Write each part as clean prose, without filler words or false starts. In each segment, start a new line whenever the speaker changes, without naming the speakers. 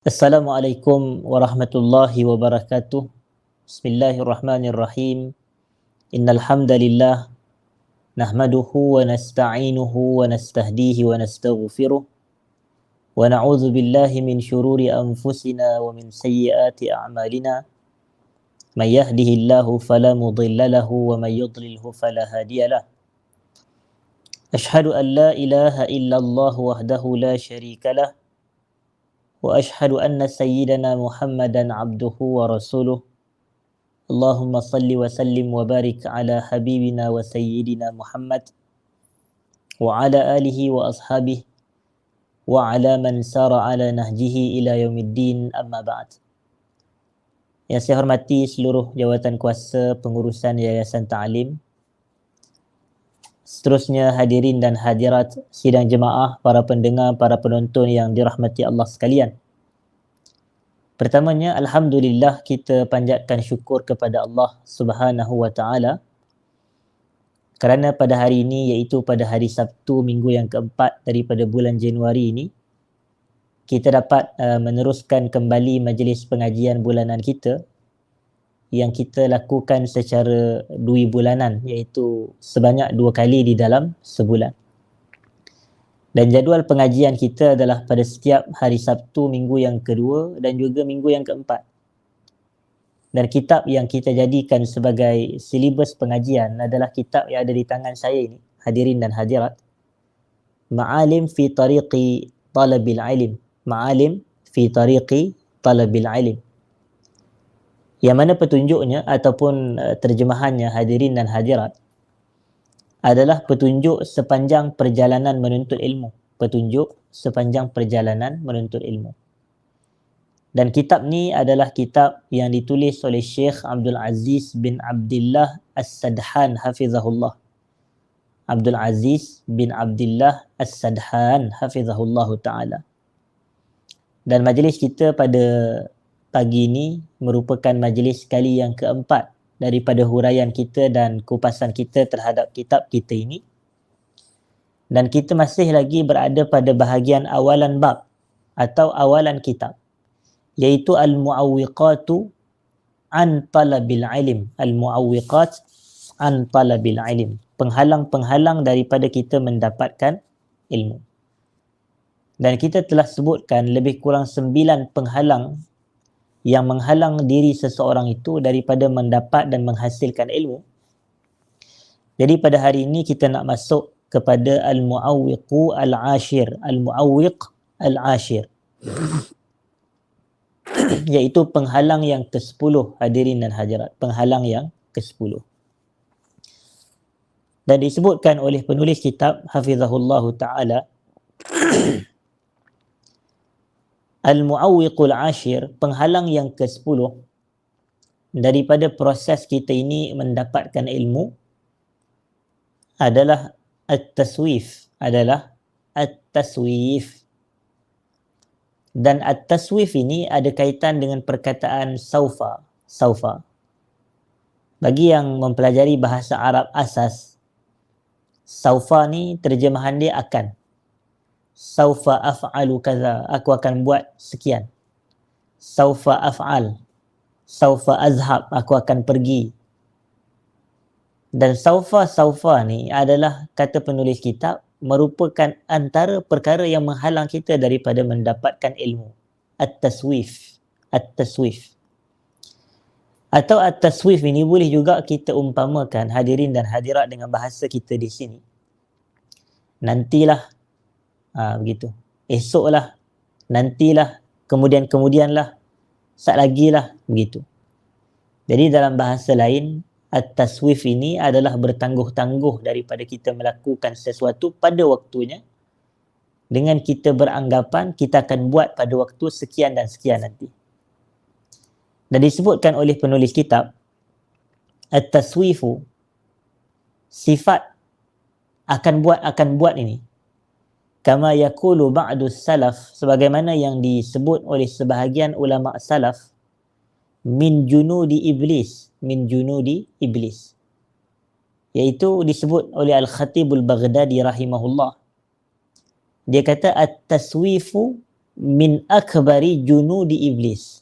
Assalamualaikum warahmatullahi wabarakatuh. Bismillahirrahmanirrahim. Innal hamdalillah nahmaduhu wa nasta'inuhu wa nastahdihi wa nastaghfiruh wa na'udzu billahi min shururi anfusina wa min sayyiati a'malina. May yahdihillahu fala mudilla lahu wa may yudlilhu fala hadiyalah. Ashhadu an la ilaha illallah wahdahu la syarika lah wa ashhadu anna sayyidana Muhammadan abduhu wa rasuluh. Allahumma salli wa sallim wa barik ala habibina wa sayyidina Muhammad wa ala alihi wa ashabihi wa ala man sara ala nahjihi ila yaumiddin, amma ba'd. Yang saya hormati seluruh jawatan kuasa pengurusan Yayasan Ta'alim, seterusnya hadirin dan hadirat sidang jemaah, para pendengar, para penonton yang dirahmati Allah sekalian. Pertamanya, alhamdulillah, kita panjatkan syukur kepada Allah Subhanahu wa taala kerana pada hari ini, iaitu pada hari Sabtu minggu yang keempat daripada bulan Januari ini, kita dapat meneruskan kembali majlis pengajian bulanan kita yang kita lakukan secara 2 bulanan, iaitu sebanyak 2 kali di dalam sebulan. Dan jadual pengajian kita adalah pada setiap hari Sabtu minggu yang kedua dan juga minggu yang keempat. Dan kitab yang kita jadikan sebagai silibus pengajian adalah kitab yang ada di tangan saya ini, hadirin dan hadirat. Ma'alim fi tariqi talabil ilm. Ma'alim fi tariqi talabil ilm. Yang mana petunjuknya ataupun terjemahannya, hadirin dan hadirat, adalah petunjuk sepanjang perjalanan menuntut ilmu. Petunjuk sepanjang perjalanan menuntut ilmu. Dan kitab ni adalah kitab yang ditulis oleh Syekh Abdul Aziz bin Abdullah As-Sadhan hafizahullah. Abdul Aziz bin Abdullah As-Sadhan hafizahullah ta'ala. Dan majlis kita pada pagi ini merupakan majlis kali yang keempat daripada huraian kita dan kupasan kita terhadap kitab kita ini. Dan kita masih lagi berada pada bahagian awalan bab atau awalan kitab, iaitu al-mu'awwiqatu an talabil ilm. Al-mu'awwiqat an talabil ilm. Penghalang-penghalang daripada kita mendapatkan ilmu. Dan kita telah sebutkan lebih kurang 9 penghalang yang menghalang diri seseorang itu daripada mendapat dan menghasilkan ilmu. Jadi pada hari ini kita nak masuk kepada al-mu'awwiqu al-ashir. Al-mu'awwiq al-ashir. Iaitu penghalang yang ke-10, hadirin dan hadirat. Penghalang yang ke-10. Dan disebutkan oleh penulis kitab hafizahullahu ta'ala, al-mu'awwiqul ashir, penghalang yang ke-10 daripada proses kita ini mendapatkan ilmu adalah at-taswif. Dan at-taswif ini ada kaitan dengan perkataan saufa. Bagi yang mempelajari bahasa Arab asas, saufa ni terjemahan dia akan. Saufa af'alu kaza, aku akan buat sekian. Saufa af'al, saufa azhab, aku akan pergi. Dan saufa ni adalah, kata penulis kitab, merupakan antara perkara yang menghalang kita daripada mendapatkan ilmu. At-taswif. Atau at-taswif ini boleh juga kita umpamakan, hadirin dan hadirat, dengan bahasa kita di sini. Nantilah, begitu. Esoklah, nantilah, kemudianlah, sat lagilah, begitu. Jadi dalam bahasa lain, at-taswif ini adalah bertangguh-tangguh daripada kita melakukan sesuatu pada waktunya, dengan kita beranggapan kita akan buat pada waktu sekian dan sekian nanti. Dan disebutkan oleh penulis kitab, at-taswifu, sifat akan buat ini, kama yaqulu ba'du salaf, sebagaimana yang disebut oleh sebahagian ulama salaf, min junudi iblis, iaitu disebut oleh Al-Khatibul Baghdadi rahimahullah. Dia kata at-taswifu min akbari junudi iblis.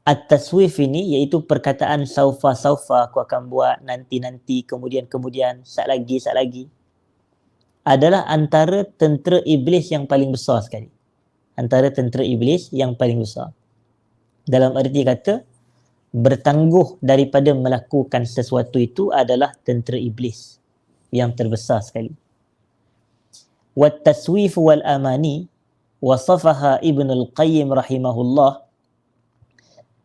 At-taswif ini iaitu perkataan saufa aku akan buat, nanti kemudian sat lagi adalah antara tentera iblis yang paling besar sekali. Antara tentera iblis yang paling besar. Dalam arti kata, bertangguh daripada melakukan sesuatu itu adalah tentera iblis yang terbesar sekali. Wat taswif wal amani wasafaha Ibn al-Qayyim rahimahullah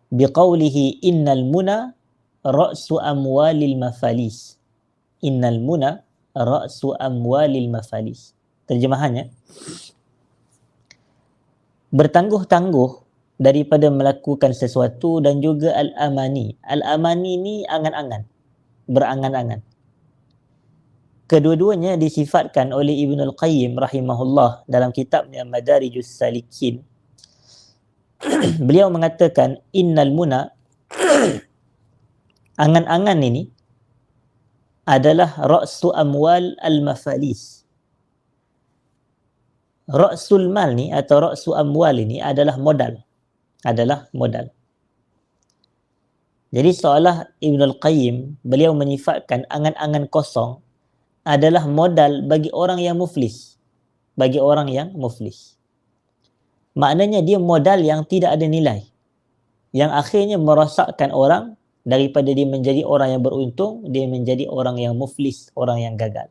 biqaulihi innal muna ra'su amwalil mafalis. Innal muna ra'su amwalil mafalis. Terjemahannya, bertangguh-tangguh daripada melakukan sesuatu dan juga al-amani. Al-amani ni angan-angan, berangan-angan. Kedua-duanya disifatkan oleh Ibn al-Qayyim rahimahullah dalam kitabnya Madarijus Salikin. Beliau mengatakan innal muna, angan-angan ini adalah ra'su amwal al-mafalis. Ra'sul mal ni atau ra'su amwal ini adalah modal. Jadi seolah Ibn al-Qayyim beliau menyifatkan angan-angan kosong adalah modal bagi orang yang muflis. Maknanya dia modal yang tidak ada nilai, yang akhirnya merosakkan orang. Daripada dia menjadi orang yang beruntung, dia menjadi orang yang muflis, orang yang gagal.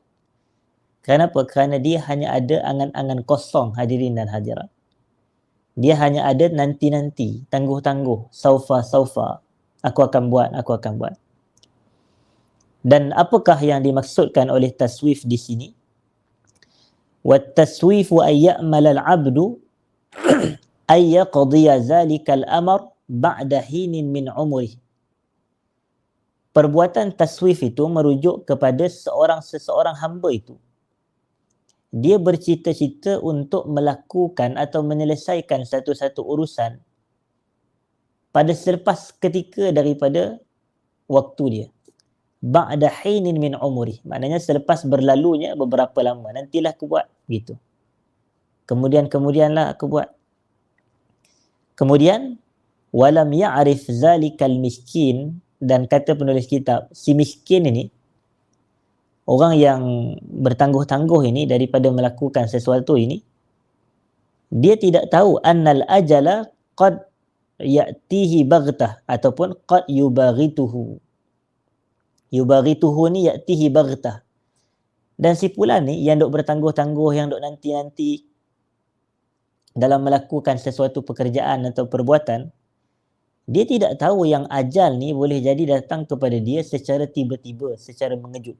Kenapa? Kerana dia hanya ada angan-angan kosong, hadirin dan hadirat. Dia hanya ada nanti-nanti, tangguh-tangguh, saufa, aku akan buat. Dan apakah yang dimaksudkan oleh taswif di sini? Wat taswifu ay ya'mal al-'abdu ay yaqdiya zalika al-amr ba'da hinin min umrih. Perbuatan taswif itu merujuk kepada seseorang hamba itu. Dia bercita-cita untuk melakukan atau menyelesaikan satu-satu urusan pada selepas ketika daripada waktu dia. Ba'da hinin min umri. Maknanya selepas berlalunya beberapa lama. Nantilah aku buat. Gitu. Kemudianlah aku buat. Kemudian, walam ya'rif zalikal miskin. Dan kata penulis kitab, si miskin ini, orang yang bertangguh-tangguh ini daripada melakukan sesuatu ini, dia tidak tahu annal ajala qad ya'tihi baghtah ataupun qad yubaghituhu. Yubaghituhu ni ya'tihi baghtah. Dan si fulan ni yang duk bertangguh-tangguh, yang duk nanti-nanti dalam melakukan sesuatu pekerjaan atau perbuatan, dia tidak tahu yang ajal ni boleh jadi datang kepada dia secara tiba-tiba, secara mengejut.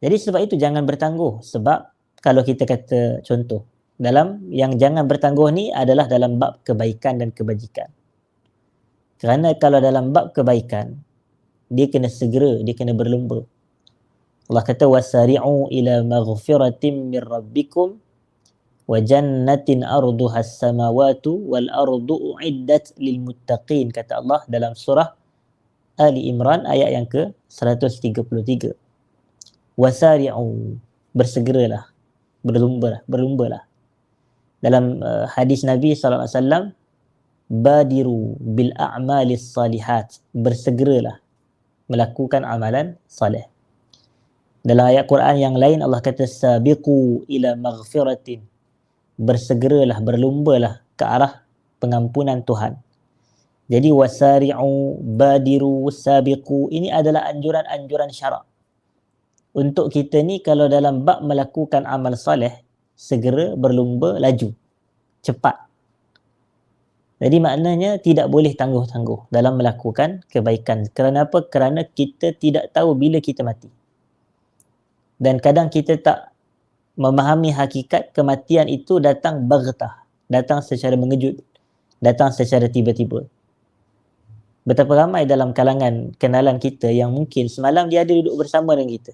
Jadi sebab itu jangan bertangguh. Sebab kalau kita kata contoh, dalam yang jangan bertangguh ni adalah dalam bab kebaikan dan kebajikan. Kerana kalau dalam bab kebaikan, dia kena segera, dia kena berlumba. Allah kata wasari'u ila maghfiratin min rabbikum wa jannatin arduha as-samawati wal ardu uiddat lil muttaqin, kata Allah dalam surah Ali Imran ayat yang ke-133. Wasari'u, bersegeralah, berlumbalah. Dalam hadis Nabi sallallahu alaihi wasallam, badiru bil a'malis salihat, bersegeralah melakukan amalan salih. Dalam ayat Quran yang lain Allah kata sabiqu ila maghfiratin, bersegeralah, berlumbalah ke arah pengampunan Tuhan. Jadi wasari'u, badiru, sabiqu, ini adalah anjuran-anjuran syarak. Untuk kita ni kalau dalam bab melakukan amal soleh, segera, berlumba, laju, cepat. Jadi maknanya tidak boleh tangguh-tangguh dalam melakukan kebaikan. Kerana apa? Kerana kita tidak tahu bila kita mati. Dan kadang kita tak memahami hakikat kematian itu datang baghtah, datang secara mengejut, datang secara tiba-tiba. Betapa ramai dalam kalangan kenalan kita yang mungkin semalam dia ada duduk bersama dengan kita,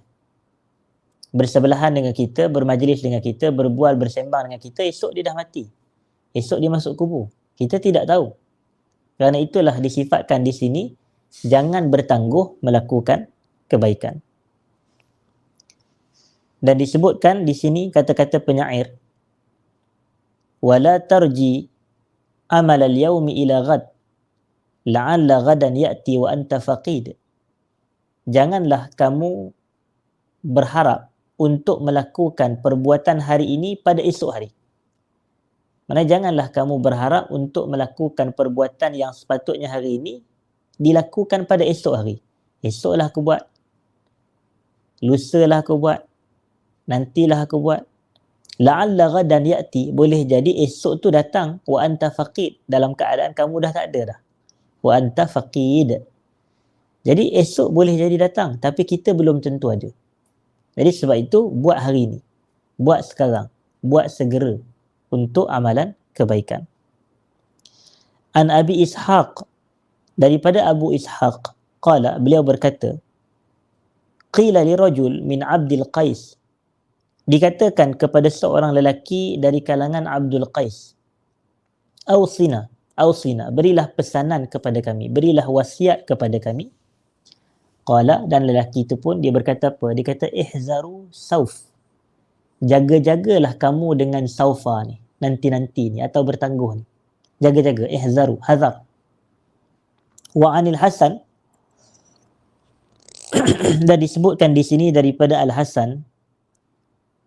bersebelahan dengan kita, bermajlis dengan kita, berbual, bersembang dengan kita, esok dia dah mati. Esok dia masuk kubur. Kita tidak tahu. Kerana itulah disifatkan di sini, jangan bertangguh melakukan kebaikan. Dan disebutkan di sini kata-kata penyair, wala tarji amal al-yawmi ila ghad la'alla ghadan ya'ti wa anta faqid. Janganlah kamu berharap untuk melakukan perbuatan hari ini pada esok hari. Maksudnya janganlah kamu berharap untuk melakukan perbuatan yang sepatutnya hari ini dilakukan pada esok hari. Esoklah aku buat, lusalah aku buat, nantilah aku buat. La'alla ghadan ya'ti, boleh jadi esok tu datang wa anta faqid, dalam keadaan kamu dah tak ada dah. Wa anta faqid. Jadi esok boleh jadi datang tapi kita belum tentu ada. Jadi sebab itu buat hari ini. Buat sekarang, buat segera untuk amalan kebaikan. An Abi Ishaq, daripada Abu Ishaq, qala, beliau berkata, qila li rajul min Abdul Qais, dikatakan kepada seorang lelaki dari kalangan Abdul Qais, Ausina, berilah pesanan kepada kami, berilah wasiat kepada kami. Qala, dan lelaki itu pun dia berkata apa? Dia kata ihzaru sauf. Jaga-jagalah kamu dengan saufa ni, nanti-nanti ni atau bertangguh ni. Jaga-jaga, ihzaru, hazar. Wa anil Hasan, dan disebutkan di sini daripada Al-Hasan,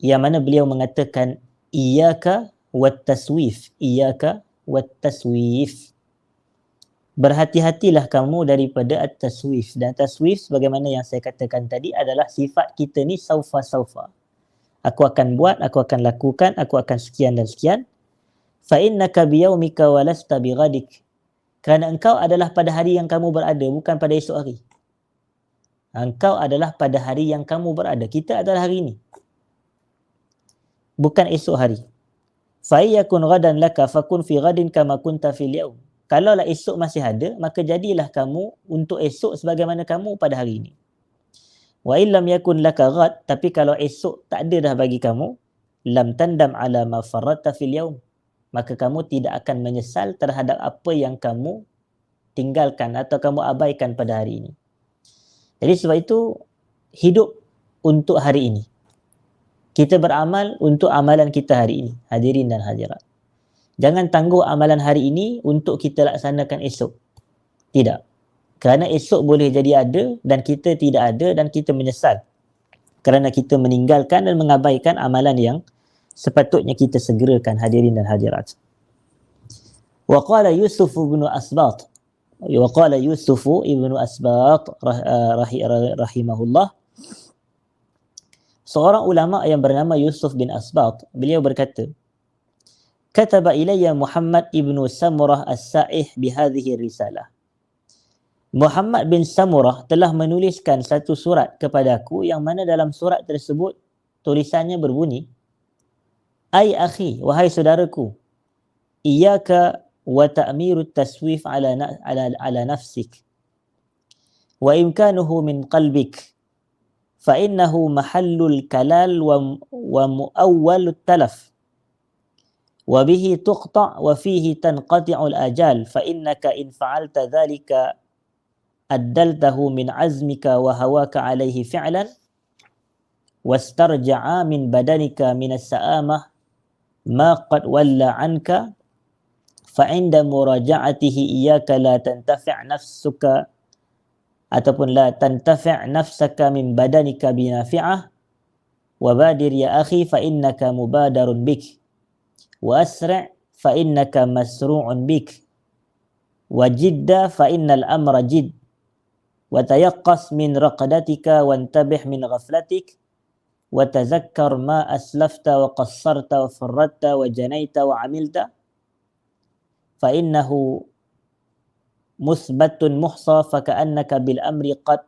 yang mana beliau mengatakan iyyaka wat taswif, iyyaka wat taswif. Berhati-hatilah kamu daripada at-taswif. Dan taswif sebagaimana yang saya katakan tadi adalah sifat kita ni saufa. Aku akan buat, aku akan lakukan, aku akan sekian dan sekian. Fa innaka biyaumika wa lasta bighadik. Kerana engkau adalah pada hari yang kamu berada, bukan pada esok hari. Engkau adalah pada hari yang kamu berada. Kita adalah hari ini, bukan esok hari. Fa yakun ghadan laka fakun fi ghadin kama kunta fil yaum. Kalaulah esok masih ada, maka jadilah kamu untuk esok sebagaimana kamu pada hari ini. Wa illam yakun laka ghad, tapi kalau esok tak ada dah bagi kamu, lam tandam ala ma farratta fil yaum, maka kamu tidak akan menyesal terhadap apa yang kamu tinggalkan atau kamu abaikan pada hari ini. Jadi sebab itu hidup untuk hari ini. Kita beramal untuk amalan kita hari ini, hadirin dan hadirat. Jangan tangguh amalan hari ini untuk kita laksanakan esok. Tidak. Kerana esok boleh jadi ada dan kita tidak ada dan kita menyesal kerana kita meninggalkan dan mengabaikan amalan yang sepatutnya kita segerakan, hadirin dan hadirat. Wa qala Yusuf ibn Asbat, rahimahullah, seorang ulama yang bernama Yusuf bin Asbat, beliau berkata, kataba ilayya Muhammad ibn Samurah as-Sa'ih bihadhihi risalah. Muhammad bin Samurah telah menuliskan satu surat kepadaku yang mana dalam surat tersebut tulisannya berbunyi, ay akhi, wahai saudaraku, iyyaka wa ta'miru taswif ala nafsik wa imkanuhu min qalbik fa innahu mahallul kalal wa muawwalut talaf wa bihi tuqta' wa fihi tanqati'ul ajal fa innaka in fa'alta dhalika addaltahu min azmika wa hawaka alaihi fi'lan wastarja'a min badanika min as-sa'amah ma qad walla anka fa inda muraja'atihi iyyaka la tantafi' nafsuka ataupun la tantafi' nafsaka min badanika binafi'ah wa badir ya akhi fa innaka mubadarun bik wa asra' fa innaka masru'un bik wa jidda fa innal amra jidd wa tayaqqas min raqadatika wa antabih min ghaflatik wa tazakkar ma aslafta wa qassarta wa farratta wa janaita wa amilta fa innahu musbatun muhsa fa ka'annaka bil amri qad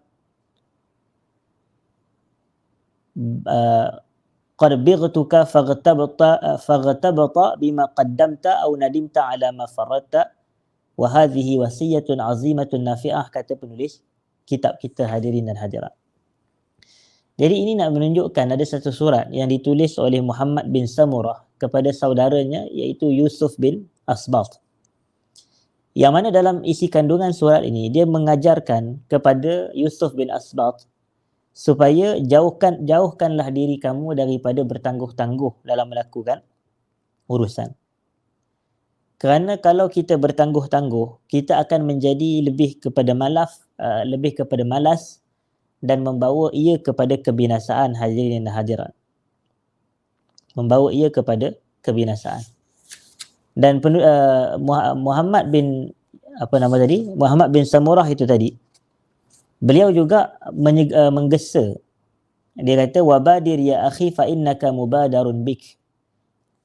bightuka faghtabta bima qaddamta aw nadimta ala ma farratta wa hadhihi wasiyatun azimatun nafi'ah, kata penulis kitab kita, hadirin dan hadirat. Jadi ini nak menunjukkan ada satu surat yang ditulis oleh Muhammad bin Samurah kepada saudaranya iaitu Yusuf bin Asbat. Yang mana dalam isi kandungan surat ini dia mengajarkan kepada Yusuf bin Asbat supaya jauhkanlah diri kamu daripada bertangguh-tangguh dalam melakukan urusan. Kerana kalau kita bertangguh-tangguh, kita akan menjadi lebih kepada malas dan membawa ia kepada kebinasaan, hadirin dan hadirat. Membawa ia kepada kebinasaan. Dan Muhammad bin Samurah itu tadi, beliau juga menggesa. Dia kata, wabadir ya akhi fa innaka mubadarun bik.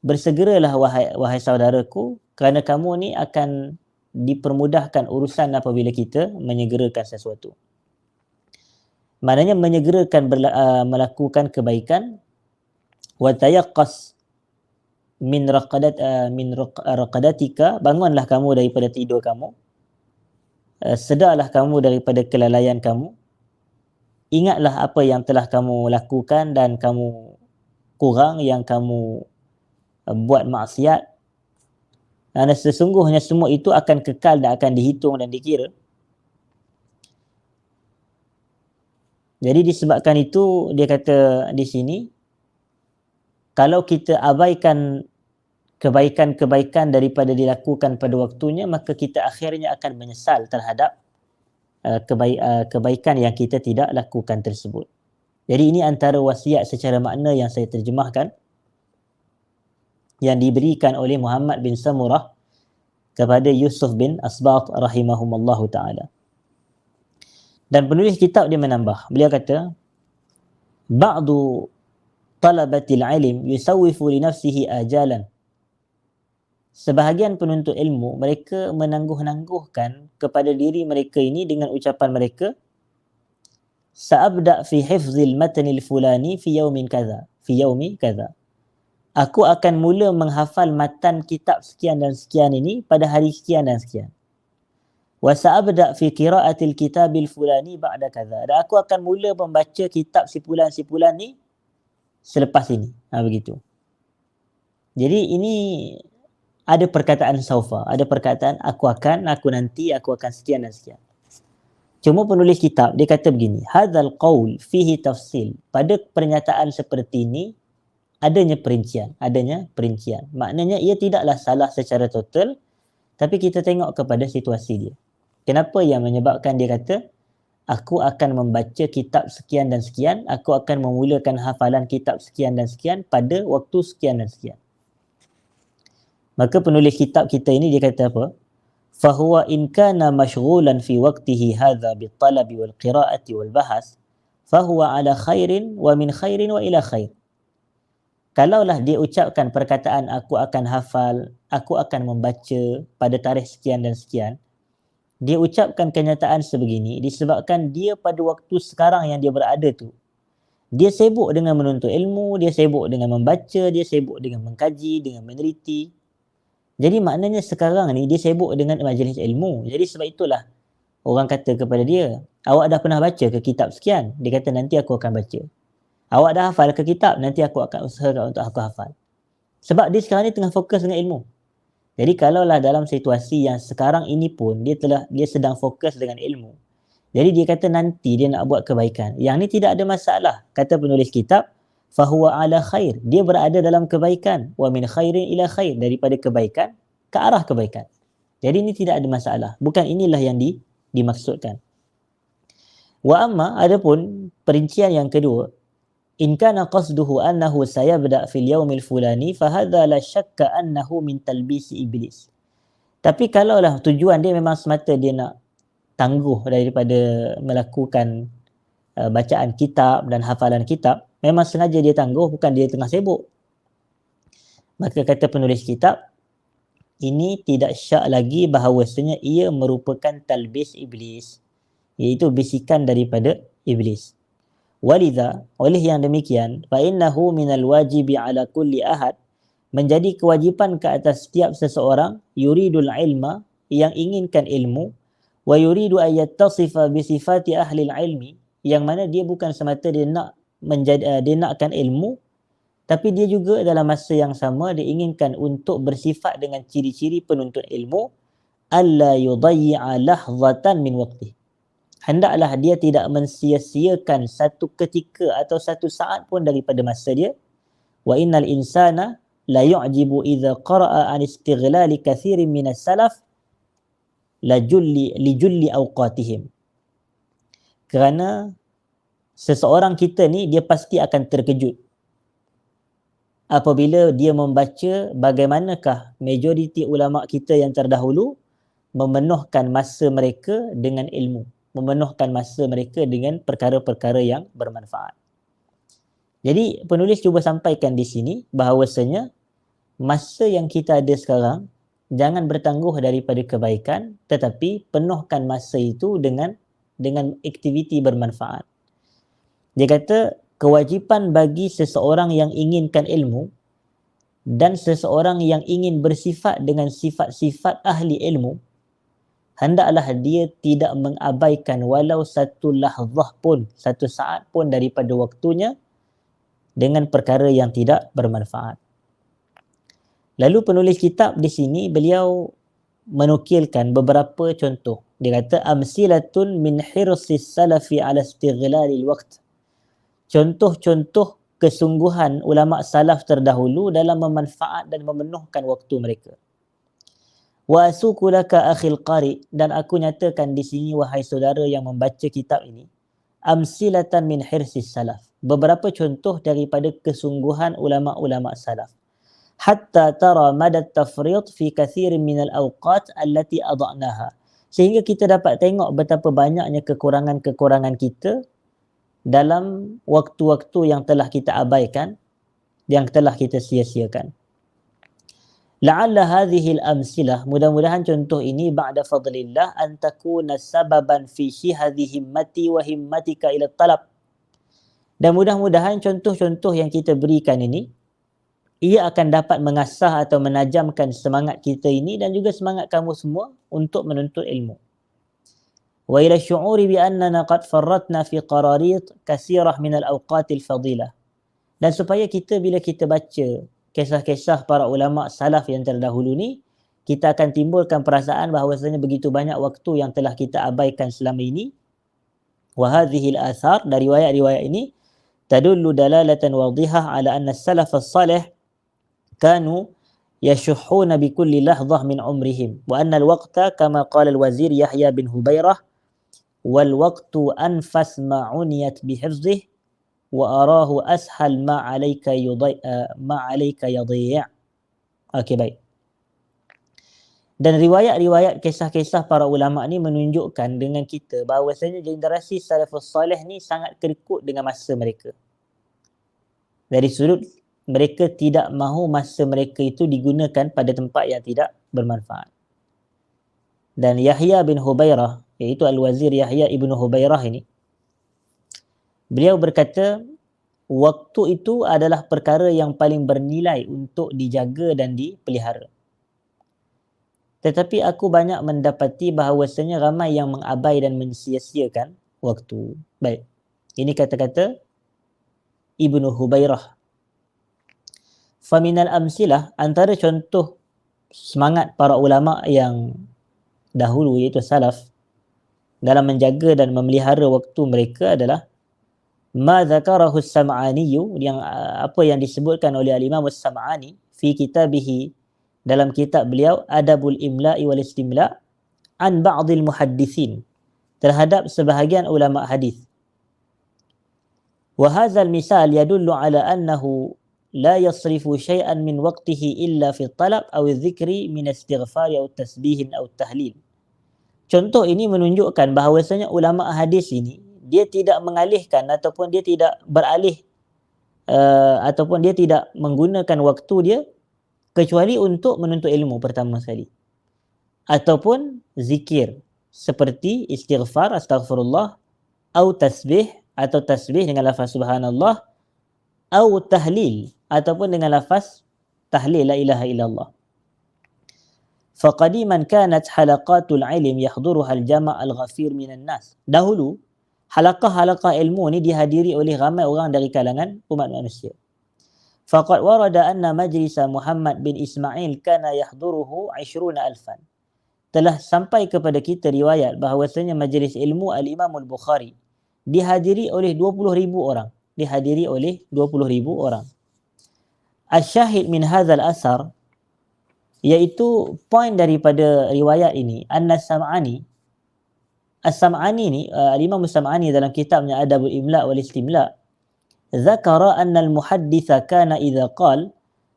Bersegeralah wahai saudaraku, kerana kamu ni akan dipermudahkan urusan apabila kita menyegerakan sesuatu. Maknanya menyegerakan melakukan kebaikan. Wa tayaqqas min raqadatika, bangunlah kamu daripada tidur kamu. Sedarlah kamu daripada kelalaian kamu. Ingatlah apa yang telah kamu lakukan dan kamu kurang yang kamu buat maksiat. Dan sesungguhnya semua itu akan kekal dan akan dihitung dan dikira. Jadi disebabkan itu, dia kata di sini, kalau kita abaikan kebaikan-kebaikan daripada dilakukan pada waktunya, maka kita akhirnya akan menyesal terhadap kebaikan yang kita tidak lakukan tersebut. Jadi ini antara wasiat secara makna yang saya terjemahkan, yang diberikan oleh Muhammad bin Samurah kepada Yusuf bin Asbat rahimahumallahu ta'ala. Dan penulis kitab dia menambah, beliau kata, ba'du talabatil ilm yusawwifu li nafsihi ajalan. Sebahagian penuntut ilmu, mereka menangguh-nangguhkan kepada diri mereka ini dengan ucapan mereka, sa'abda' fi hifzil matnil fulani fi yawmin kaza, fi yawmi kaza. Aku akan mula menghafal matan kitab sekian dan sekian ini pada hari sekian dan sekian. Wa sa'abda' fi qira'atil kitabil fulani ba'da kaza. Dan aku akan mula membaca kitab sipulan-sipulan ni selepas ini. Begitu. Jadi ini ada perkataan saufa, ada perkataan aku akan, aku nanti, aku akan sekian dan sekian. Cuma penulis kitab dia kata begini, hadzal qaul fihi tafsil. Pada pernyataan seperti ini adanya perincian. Maknanya ia tidaklah salah secara total, tapi kita tengok kepada situasi dia. Kenapa yang menyebabkan dia kata aku akan membaca kitab sekian dan sekian, aku akan memulakan hafalan kitab sekian dan sekian pada waktu sekian dan sekian. Maka penulis kitab kita ini dia kata apa? Fahuwa in kana mashghulan fi waqtihi hadha bitalabi wal qira'ati wal bahas, fahuwa ala khairin wa min khairin wa ila khair. Kalaulah dia ucapkan perkataan aku akan hafal, aku akan membaca pada tarikh sekian dan sekian, dia ucapkan kenyataan sebegini disebabkan dia pada waktu sekarang yang dia berada tu, dia sibuk dengan menuntut ilmu, dia sibuk dengan membaca, dia sibuk dengan mengkaji, dengan meneliti. Jadi maknanya sekarang ni dia sibuk dengan majlis ilmu. Jadi sebab itulah orang kata kepada dia, awak dah pernah baca ke kitab sekian? Dia kata nanti aku akan baca. Awak dah hafal ke kitab? Nanti aku akan usahakan untuk aku hafal. Sebab dia sekarang ni tengah fokus dengan ilmu. Jadi kalaulah dalam situasi yang sekarang ini pun dia sedang fokus dengan ilmu. Jadi dia kata nanti dia nak buat kebaikan. Yang ni tidak ada masalah. Kata penulis kitab, fahuwa ala khair. Dia berada dalam kebaikan. Wa min khairin ila khair. Daripada kebaikan ke arah kebaikan. Jadi ini tidak ada masalah. Bukan inilah yang dimaksudkan. Wa amma, adapun perincian yang kedua, in kana qasduhu annahu sayabda fil yawmil fulani fahadha la syakka annahu min talbisi iblis. Tapi kalaulah tujuan dia memang semata dia nak tangguh daripada melakukan bacaan kitab dan hafalan kitab, memang sengaja dia tangguh, bukan dia tengah sibuk. Maka kata penulis kitab, ini tidak syak lagi bahawasanya ia merupakan talbis iblis, iaitu bisikan daripada iblis. Walidha, oleh yang demikian, fa innahu minal wajibi ala kulli ahad, menjadi kewajipan ke atas setiap seseorang, yuridul ilma, yang inginkan ilmu, wa yuridu an yattasifa bi sifati ahli ilmi, yang mana dia bukan semata dia nakkan ilmu, tapi dia juga dalam masa yang sama dia inginkan untuk bersifat dengan ciri-ciri penuntut ilmu, alla yudayyi'a lahzatan min waqtih. Hendaklah dia tidak mensia-siakan satu ketika atau satu saat pun daripada masa dia. Wa innal insana la yu'jibu idza qara'a an istighlali kathirin min as-salaf la julli awqatihim. Kerana seseorang kita ni dia pasti akan terkejut apabila dia membaca bagaimanakah majoriti ulama kita yang terdahulu memenuhkan masa mereka dengan ilmu, memenuhkan masa mereka dengan perkara-perkara yang bermanfaat. Jadi penulis cuba sampaikan di sini bahawasanya masa yang kita ada sekarang jangan bertangguh daripada kebaikan, tetapi penuhkan masa itu dengan aktiviti bermanfaat. Dia kata kewajipan bagi seseorang yang inginkan ilmu dan seseorang yang ingin bersifat dengan sifat-sifat ahli ilmu, hendaklah dia tidak mengabaikan walau satu lahzah pun, satu saat pun daripada waktunya dengan perkara yang tidak bermanfaat. Lalu penulis kitab di sini beliau menukilkan beberapa contoh. Dia kata amsilatun min hirsis salafi ala istighlalil waqt. Contoh-contoh kesungguhan ulama salaf terdahulu dalam memanfaat dan memenuhkan waktu mereka. Wa asuku laka akhil qari, dan aku nyatakan di sini wahai saudara yang membaca kitab ini, amsilatan min hirsis salaf, beberapa contoh daripada kesungguhan ulama-ulama salaf. Hatta tara madad tafrid fi kathirin min al-awqat allati adha'naha, sehingga kita dapat tengok betapa banyaknya kekurangan-kekurangan kita dalam waktu-waktu yang telah kita abaikan, yang telah kita sia-siakan. La'alla hadhihi al-amsilah, mudah-mudahan contoh ini ba'da fadlillah an takuna sababan fi shihadhi himmati wa himmatika ila talab. Dan mudah-mudahan contoh-contoh yang kita berikan ini ia akan dapat mengasah atau menajamkan semangat kita ini dan juga semangat kamu semua untuk menuntut ilmu. Wa ila syu'uri bi annana qad farratna fi qararit katsirah min al-awqat al-fadilah. Dan supaya kita bila kita baca kisah-kisah para ulama salaf yang terdahulu ni, kita akan timbulkan perasaan bahawasanya begitu banyak waktu yang telah kita abaikan selama ini. Wa hadhihi al-athar, dari riwayat-riwayat ini tadullu dalalatan wadihah ala anna as-salaf as-salih kanu yashuhuna bi kulli lahzah min umrihim wa anna al-waqta kama qala al-wazir Yahya bin Hubairah wal waqtu anfas ma uniyat bihifzih wa arahu ashal ma alayka yadhi'. Okey, baik. Dan riwayat-riwayat kisah-kisah para ulama ni menunjukkan dengan kita bahawasanya generasi salafus salih ni sangat kerikut dengan masa mereka. Dari sudut mereka tidak mahu masa mereka itu digunakan pada tempat yang tidak bermanfaat. Dan Yahya bin Hubairah, iaitu Al-Wazir Yahya ibn Hubairah ini, beliau berkata, waktu itu adalah perkara yang paling bernilai untuk dijaga dan dipelihara. Tetapi aku banyak mendapati bahawasanya ramai yang mengabai dan mensia-siakan waktu. Baik, ini kata-kata Ibnu Hubairah. Faminal amsilah, antara contoh semangat para ulama yang dahulu iaitu salaf dalam menjaga dan memelihara waktu mereka adalah ma dzakarahu as-Sam'ani, yang apa yang disebutkan oleh al-Imam as-Sam'ani fi kitabihi, dalam kitab beliau Adabul Imla'i wal Istimla' an ba'dil muhaddithin, terhadap sebahagian ulama hadis. Wa hadzal misal yadullu ala annahu la yasrifu syai'an min waqtihi illa fi talab aw dzikri min istighfar aw tasbih aw tahlil. Contoh ini menunjukkan bahawasanya ulama hadis ini dia tidak mengalihkan ataupun dia tidak beralih ataupun dia tidak menggunakan waktu dia kecuali untuk menuntut ilmu pertama sekali, ataupun zikir seperti istighfar, astaghfirullah, atau tasbih, atau tasbih dengan lafaz subhanallah, atau tahlil, ataupun dengan lafaz tahlil la ilaha illallah. Faqadiman kanat halaqatul ilm yahduruha al-jama' al-ghafir minan nas. Dahulu halaqah-halaqah ilmu ni dihadiri oleh ramai orang dari kalangan umat manusia. Faqad warada anna majlisa Muhammad bin Ismail kana yahduruhu 20,000. Telah sampai kepada kita riwayat bahawasanya majlis ilmu al-Imam al-Bukhari dihadiri oleh 20,000 orang. Dihadiri oleh 20,000 orang. Asyahid min hadzal asar, iaitu poin daripada riwayat ini, anna Sam'ani, As-Sam'ani ni, Imam As-Sam'ani dalam kitabnya Adabul Imla' wal Istimla' zakara anna al-muhadditha kana idza qala,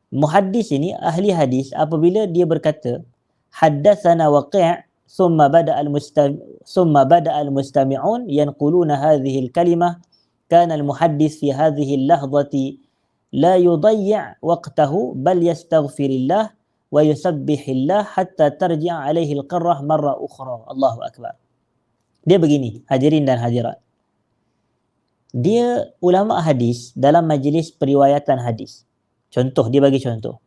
muhaddis ini ahli hadis apabila dia berkata haddatsana waqi' thumma bada al-mustami'un yanquluna hadhihi al-kalimah kana al-muhaddis fi hadhihi al-lahdhati la yudayyi' waqtahu bal yastaghfirillah wa yusabbihillah hatta tarji'a alaihi al-qarrah marra ukhra. Allahu akbar. Dia begini, hadirin dan hadirat. Dia ulama hadis dalam majlis periwayatan hadis. Contoh, dia bagi contoh.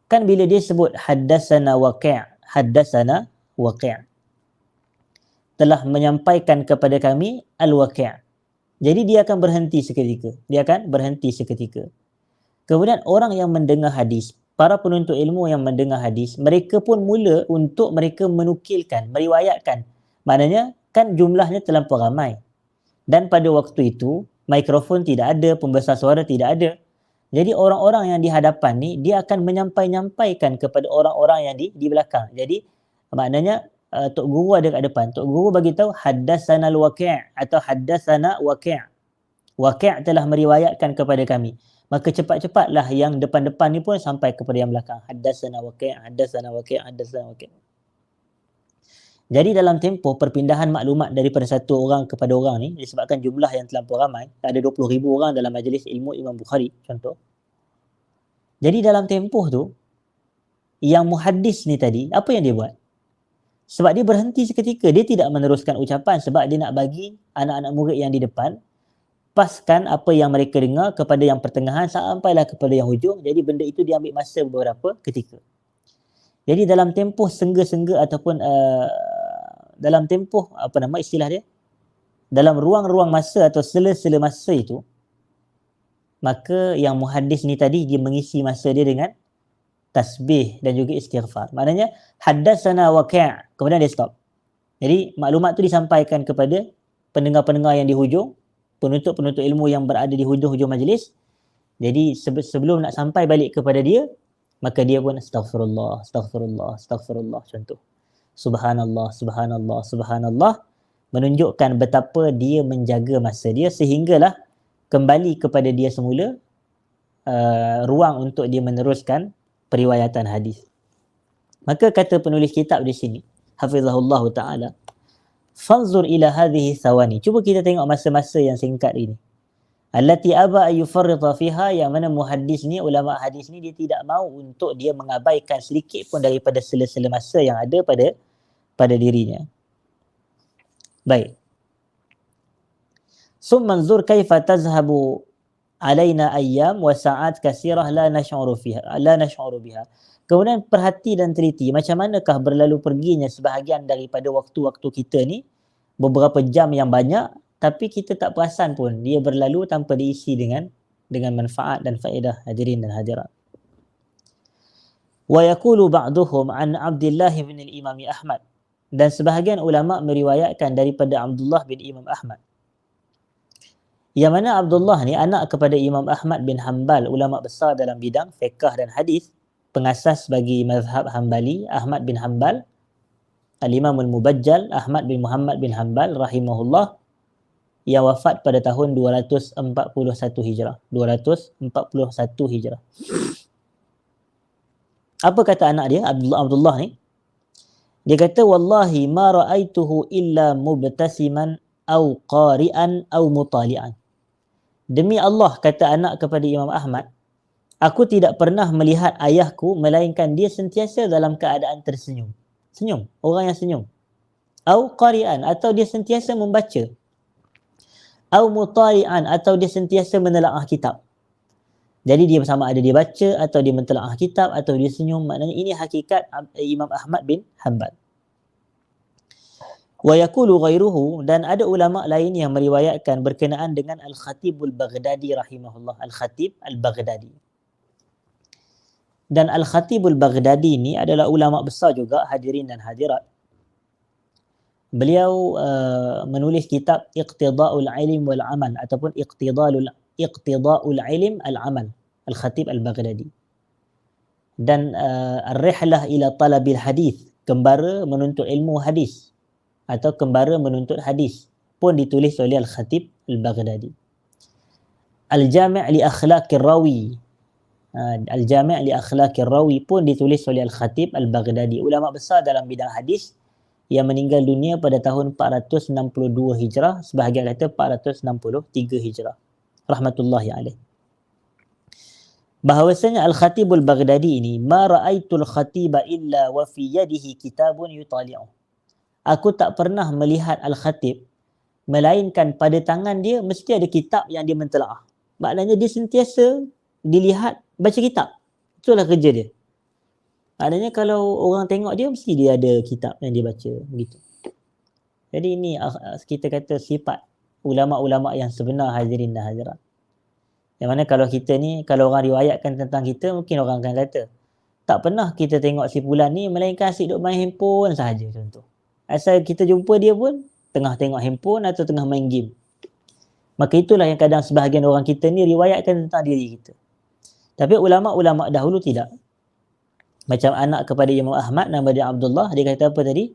Kan bila dia sebut haddatsana waqi', telah menyampaikan kepada kami al-waqi'. Jadi dia akan berhenti seketika. Kemudian orang yang mendengar hadis, para penuntut ilmu yang mendengar hadis, mereka pun mula untuk mereka menukilkan, meriwayatkan. Maknanya kan jumlahnya terlampau ramai. Dan pada waktu itu, mikrofon tidak ada, pembesar suara tidak ada. Jadi orang-orang yang di hadapan ni, dia akan menyampaikan kepada orang-orang yang di belakang. Jadi maknanya Tok Guru ada kat depan. Tok Guru bagi tahu haddatsana al-waqi' atau haddatsana waqi'. Waqi' telah meriwayatkan kepada kami. Maka cepat-cepatlah yang depan-depan ni pun sampai kepada yang belakang. Haddatsana waqi', haddatsana waqi', haddatsana waqi'. Jadi dalam tempoh perpindahan maklumat daripada satu orang kepada orang ni, disebabkan jumlah yang terlampau ramai, ada 20,000 orang dalam majlis ilmu Imam Bukhari, contoh. Jadi dalam tempoh tu, yang muhaddis ni tadi, apa yang dia buat? Sebab dia berhenti seketika, dia tidak meneruskan ucapan sebab dia nak bagi anak-anak murid yang di depan paskan apa yang mereka dengar kepada yang pertengahan sampailah kepada yang hujung. Jadi benda itu dia ambil masa beberapa ketika. Jadi dalam tempoh sengga-sengga ataupun dalam tempoh istilah dia, dalam ruang-ruang masa atau sela-sela masa itu, maka yang muhaddis ni tadi dia mengisi masa dia dengan tasbih dan juga istighfar. Maknanya haddatsana waqi', kemudian dia stop. Jadi maklumat tu disampaikan kepada pendengar-pendengar yang di hujung, penuntut-penuntut ilmu yang berada di hujung-hujung majlis. Jadi sebelum nak sampai balik kepada dia, maka dia pun astaghfirullah, contoh. Subhanallah, menunjukkan betapa dia menjaga masa dia sehinggalah kembali kepada dia semula ruang untuk dia meneruskan periwayatan hadis. Maka kata penulis kitab di sini, hafizahullah ta'ala, fanzur ila hadhihi thawani. Cuba kita tengok masa-masa yang singkat ini. Allati aba ayufarrita fiha, yang mana muhaddis ni, ulama hadis ni, dia tidak mahu untuk dia mengabaikan sedikit pun daripada sela-sela masa yang ada pada dirinya. Baik. Summanzur kaifa tazhabu alaina ayyam wa sa'at katsirah la nash'uru biha. Kemudian perhati dan teliti macam manakah berlalu perginya sebahagian daripada waktu-waktu kita ni, beberapa jam yang banyak, tapi kita tak perasan pun dia berlalu tanpa diisi dengan manfaat dan faedah, hadirin dan hadirat. Wa yaqulu ba'duhum an Abdullah bin al-Imam Ahmad, dan sebahagian ulama meriwayatkan daripada Abdullah bin Imam Ahmad. Yang mana Abdullah ni anak kepada Imam Ahmad bin Hanbal, ulama besar dalam bidang fiqh dan hadis, pengasas bagi mazhab Hanbali, Ahmad bin Hanbal, Al-Imam Al-Mubajjal, Ahmad bin Muhammad bin Hanbal rahimahullah, yang wafat pada tahun 241 Hijrah. 241 Hijrah. Apa kata anak dia, Abdullah ni? Dia kata, wallahi ma ra'aituhu illa mubtasiman au qari'an au mutali'an. Demi Allah, kata anak kepada Imam Ahmad, aku tidak pernah melihat ayahku melainkan dia sentiasa dalam keadaan tersenyum. Senyum, orang yang senyum. Au qari'an, atau dia sentiasa membaca. Au mutali'an, atau dia sentiasa menelaah kitab. Jadi dia sama ada dia baca atau dia mentelaah kitab atau dia senyum. Maknanya ini hakikat Imam Ahmad bin Hanbal. Wa yaqulu ghairuhu, dan ada ulama lain yang meriwayatkan berkenaan dengan Al-Khatibul Baghdadi rahimahullah. Al-Khatib Al-Baghdadi. Dan Al-Khatibul Baghdadi ni adalah ulama besar juga, hadirin dan hadirat. Beliau menulis kitab Iqtida'ul Ilm wal Amal ataupun Iqtida'ul Ilm al Amal. Al-Khatib Al-Baghdadi. Dan Ar-Rihlah ila Talabil Hadith, Kembara Menuntut Ilmu Hadis atau Kembara Menuntut Hadis, pun ditulis oleh Al-Khatib Al-Baghdadi. Al-Jami' li Akhlaqir Rawi, Al-Jami' li Akhlaqir Rawi pun ditulis oleh Al-Khatib Al-Baghdadi, ulama besar dalam bidang hadis yang meninggal dunia pada tahun 462 Hijrah, sebahagian kata 463 Hijrah, rahmatullahi alaih. Bahawasanya Al-Khatibul Baghdadi ini, ma ra'aitul khatiba illa wa fi yadihi kitabun yutali'u. Aku tak pernah melihat Al-Khatib melainkan pada tangan dia mesti ada kitab yang dia mentelaah. Maknanya dia sentiasa dilihat baca kitab. Itulah kerja dia. Maknanya kalau orang tengok dia mesti dia ada kitab yang dia baca, begitu. Jadi ini kita kata sifat ulama-ulama yang sebenar, hadirin dan hadirat. Yang mana kalau kita ni, kalau orang riwayatkan tentang kita, mungkin orang akan kata, tak pernah kita tengok si fulan ni melainkan asyik duk main handphone sahaja, contoh. Asal kita jumpa dia pun tengah tengok handphone atau tengah main game. Maka itulah yang kadang sebahagian orang kita ni riwayatkan tentang diri kita. Tapi ulama-ulama dahulu tidak. Macam anak kepada Imam Ahmad, nama dia Abdullah, dia kata apa tadi?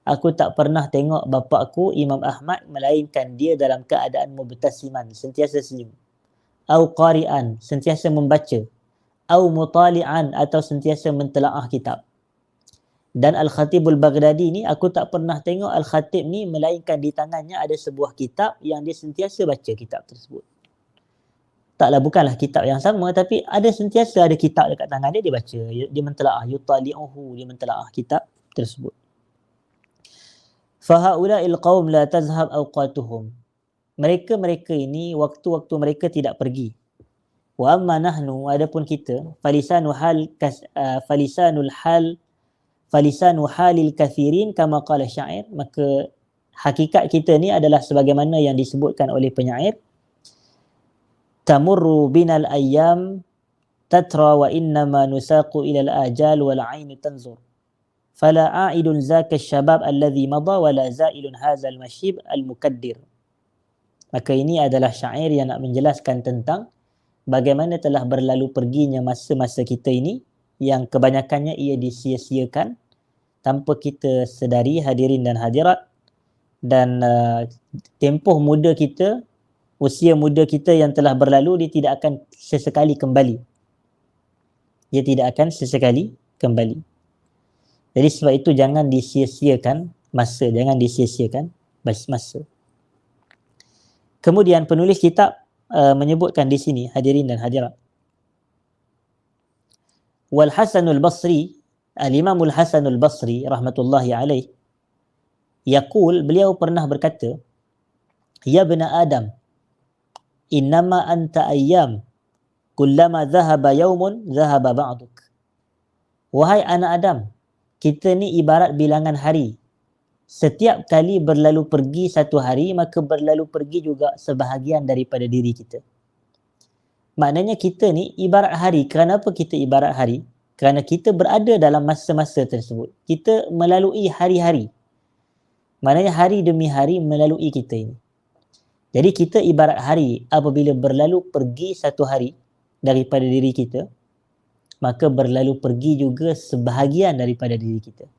Aku tak pernah tengok bapakku Imam Ahmad melainkan dia dalam keadaan mubtasiman, sentiasa senyum. Au qari'an, sentiasa membaca. Au mutali'an, atau sentiasa mentelaah kitab. Dan Al-Khatibul Baghdadi ni, aku tak pernah tengok Al-Khatib ni melainkan di tangannya ada sebuah kitab yang dia sentiasa baca kitab tersebut. Taklah, bukanlah kitab yang sama, tapi ada sentiasa ada kitab dekat tangan dia, dia baca, dia mentelaah, yutali'uhu, dia mentelaah kitab tersebut. Fahaula'il qaum la tazhab awqatuhum. Mereka ini waktu-waktu mereka tidak pergi. Wa amma nahnu, adapun kita, falisanul halil kathirin kama qala syair, maka hakikat kita ni adalah sebagaimana yang disebutkan oleh penyair, tamurru binal ayyam tatra wa innama nusaqu ilal ajal wal ainu tanzur fala a'idun zaka syabab alladhi mada wala za'ilun hazal mashib al-mukaddir. Maka ini adalah syair yang nak menjelaskan tentang bagaimana telah berlalu perginya masa-masa kita ini yang kebanyakannya ia disia-siakan tanpa kita sedari, hadirin dan hadirat. Dan tempoh muda kita, usia muda kita yang telah berlalu, dia tidak akan sesekali kembali. Dia tidak akan sesekali kembali. Jadi sebab itu jangan disia-siakan masa, jangan disia-siakan masa. Kemudian penulis kitab menyebutkan di sini, hadirin dan hadirat, Wal Hasanul Basri, Al-Imamul Hasanul Basri rahmatullahi alaih, yaqul, beliau pernah berkata, Ya bna Adam, innama anta ayyam, kullama zahaba yawmun zahaba ba'duk. Wahai anak Adam, kita ni ibarat bilangan hari. Setiap kali berlalu pergi satu hari, maka berlalu pergi juga sebahagian daripada diri kita. Maknanya kita ni ibarat hari. Kenapa kita ibarat hari? Kerana kita berada dalam masa-masa tersebut. Kita melalui hari-hari. Maknanya hari demi hari melalui kita ini. Jadi kita ibarat hari. Apabila berlalu pergi satu hari daripada diri kita, maka berlalu pergi juga sebahagian daripada diri kita.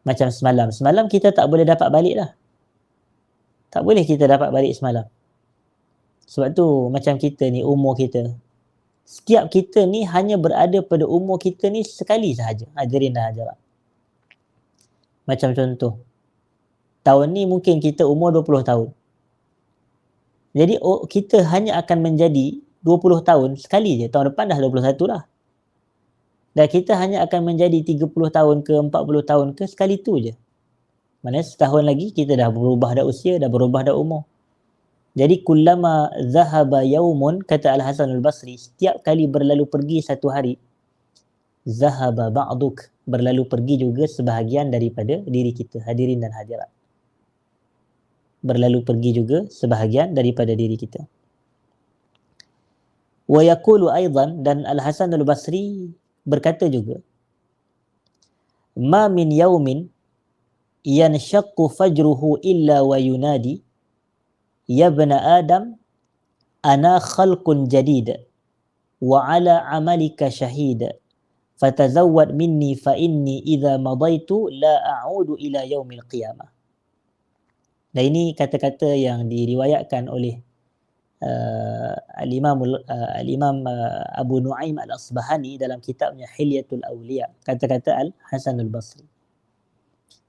Macam semalam. Semalam kita tak boleh dapat balik lah. Tak boleh kita dapat balik semalam. Sebab tu macam kita ni, umur kita. Setiap kita ni hanya berada pada umur kita ni sekali sahaja. Hadirin dan hadirat. Macam contoh. Tahun ni mungkin kita umur 20 tahun. Jadi kita hanya akan menjadi 20 tahun sekali je. Tahun depan dah 21 lah. Dan kita hanya akan menjadi 30 tahun ke 40 tahun ke sekali tu je. Maksudnya setahun lagi kita dah berubah dah usia, dah berubah dah umur. Jadi kullama zahaba yaumun, kata Al-Hasan Al-Basri, setiap kali berlalu pergi satu hari, zahaba ba'duk, berlalu pergi juga sebahagian daripada diri kita, hadirin dan hadirat. Berlalu pergi juga sebahagian daripada diri kita. Wa yaqulu aidan, dan Al-Hasan Al-Basri berkata juga, ma min yaumin yanshaqqu fajruhu illa wa yunadi ya bna Adam ana khalqun jadid wa ala amalika syahid fatazawwad minni fa inni idza madaitu la a'udu ila yaumil qiyamah. Dan ini kata-kata yang diriwayatkan oleh Al-Imam Abu Nu'aim Al-Asbahani dalam kitabnya Hilyatul Awliya, kata-kata Al-Hasan Al-Basri.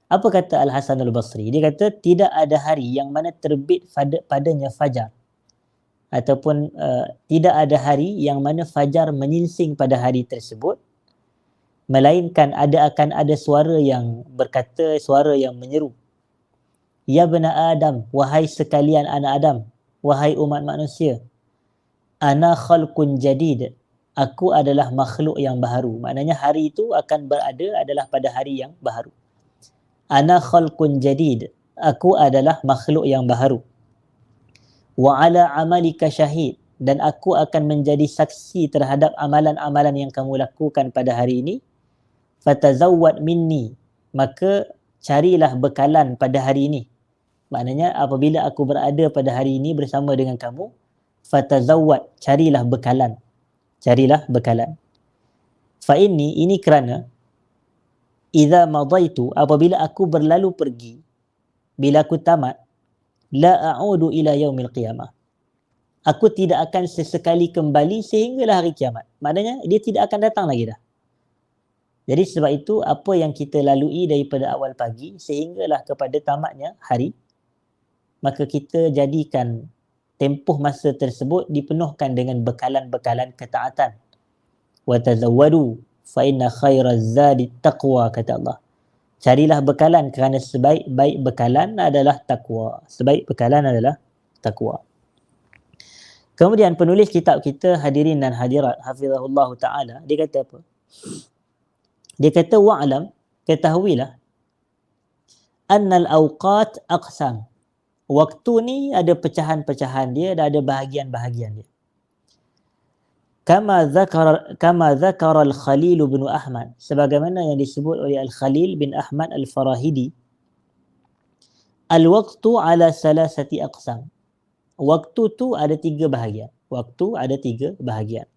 Apa kata Al-Hasan Al-Basri? Dia kata tidak ada hari yang mana terbit padanya fajar, ataupun tidak ada hari yang mana fajar menyingsing pada hari tersebut, melainkan akan ada suara yang berkata, suara yang menyeru, ya bena Adam, wahai sekalian anak Adam, wahai umat manusia, ana khalqun jadid, aku adalah makhluk yang baharu. Maknanya hari itu akan berada adalah pada hari yang baharu. Ana khalqun jadid, aku adalah makhluk yang baharu. Wa ala amalika syahid, dan aku akan menjadi saksi terhadap amalan-amalan yang kamu lakukan pada hari ini. Fatazawwad minni, maka carilah bekalan pada hari ini. Maknanya apabila aku berada pada hari ini bersama dengan kamu, fatazawwad, carilah bekalan. Carilah bekalan. Fa ini kerana idza madaitu, apabila aku berlalu pergi, bila aku tamat, la a'udu ila yaumil qiyamah, aku tidak akan sesekali kembali sehinggalah hari kiamat. Maknanya dia tidak akan datang lagi dah. Jadi sebab itu apa yang kita lalui daripada awal pagi sehinggalah kepada tamatnya hari, maka kita jadikan tempoh masa tersebut dipenuhkan dengan bekalan-bekalan ketaatan. Wa tazawwadu fa inna khairaz zadi taqwa, kata Allah. Carilah bekalan kerana sebaik-baik bekalan adalah takwa. Sebaik bekalan adalah takwa. Kemudian penulis kitab kita, hadirin dan hadirat hafizahullah ta'ala, dia kata apa? Dia kata wa'lam, ketahuilah, annal awqat aqsam. Waktu ni ada pecahan-pecahan dia dan ada bahagian-bahagian dia. Kama zakara al-Khalil bin Ahmad, sebagaimana yang disebut oleh Al-Khalil bin Ahmad Al-Farahidi, al-waqtu ala salasati aqsam. Waktu tu ada 3 bahagian. Waktu ada 3 bahagian.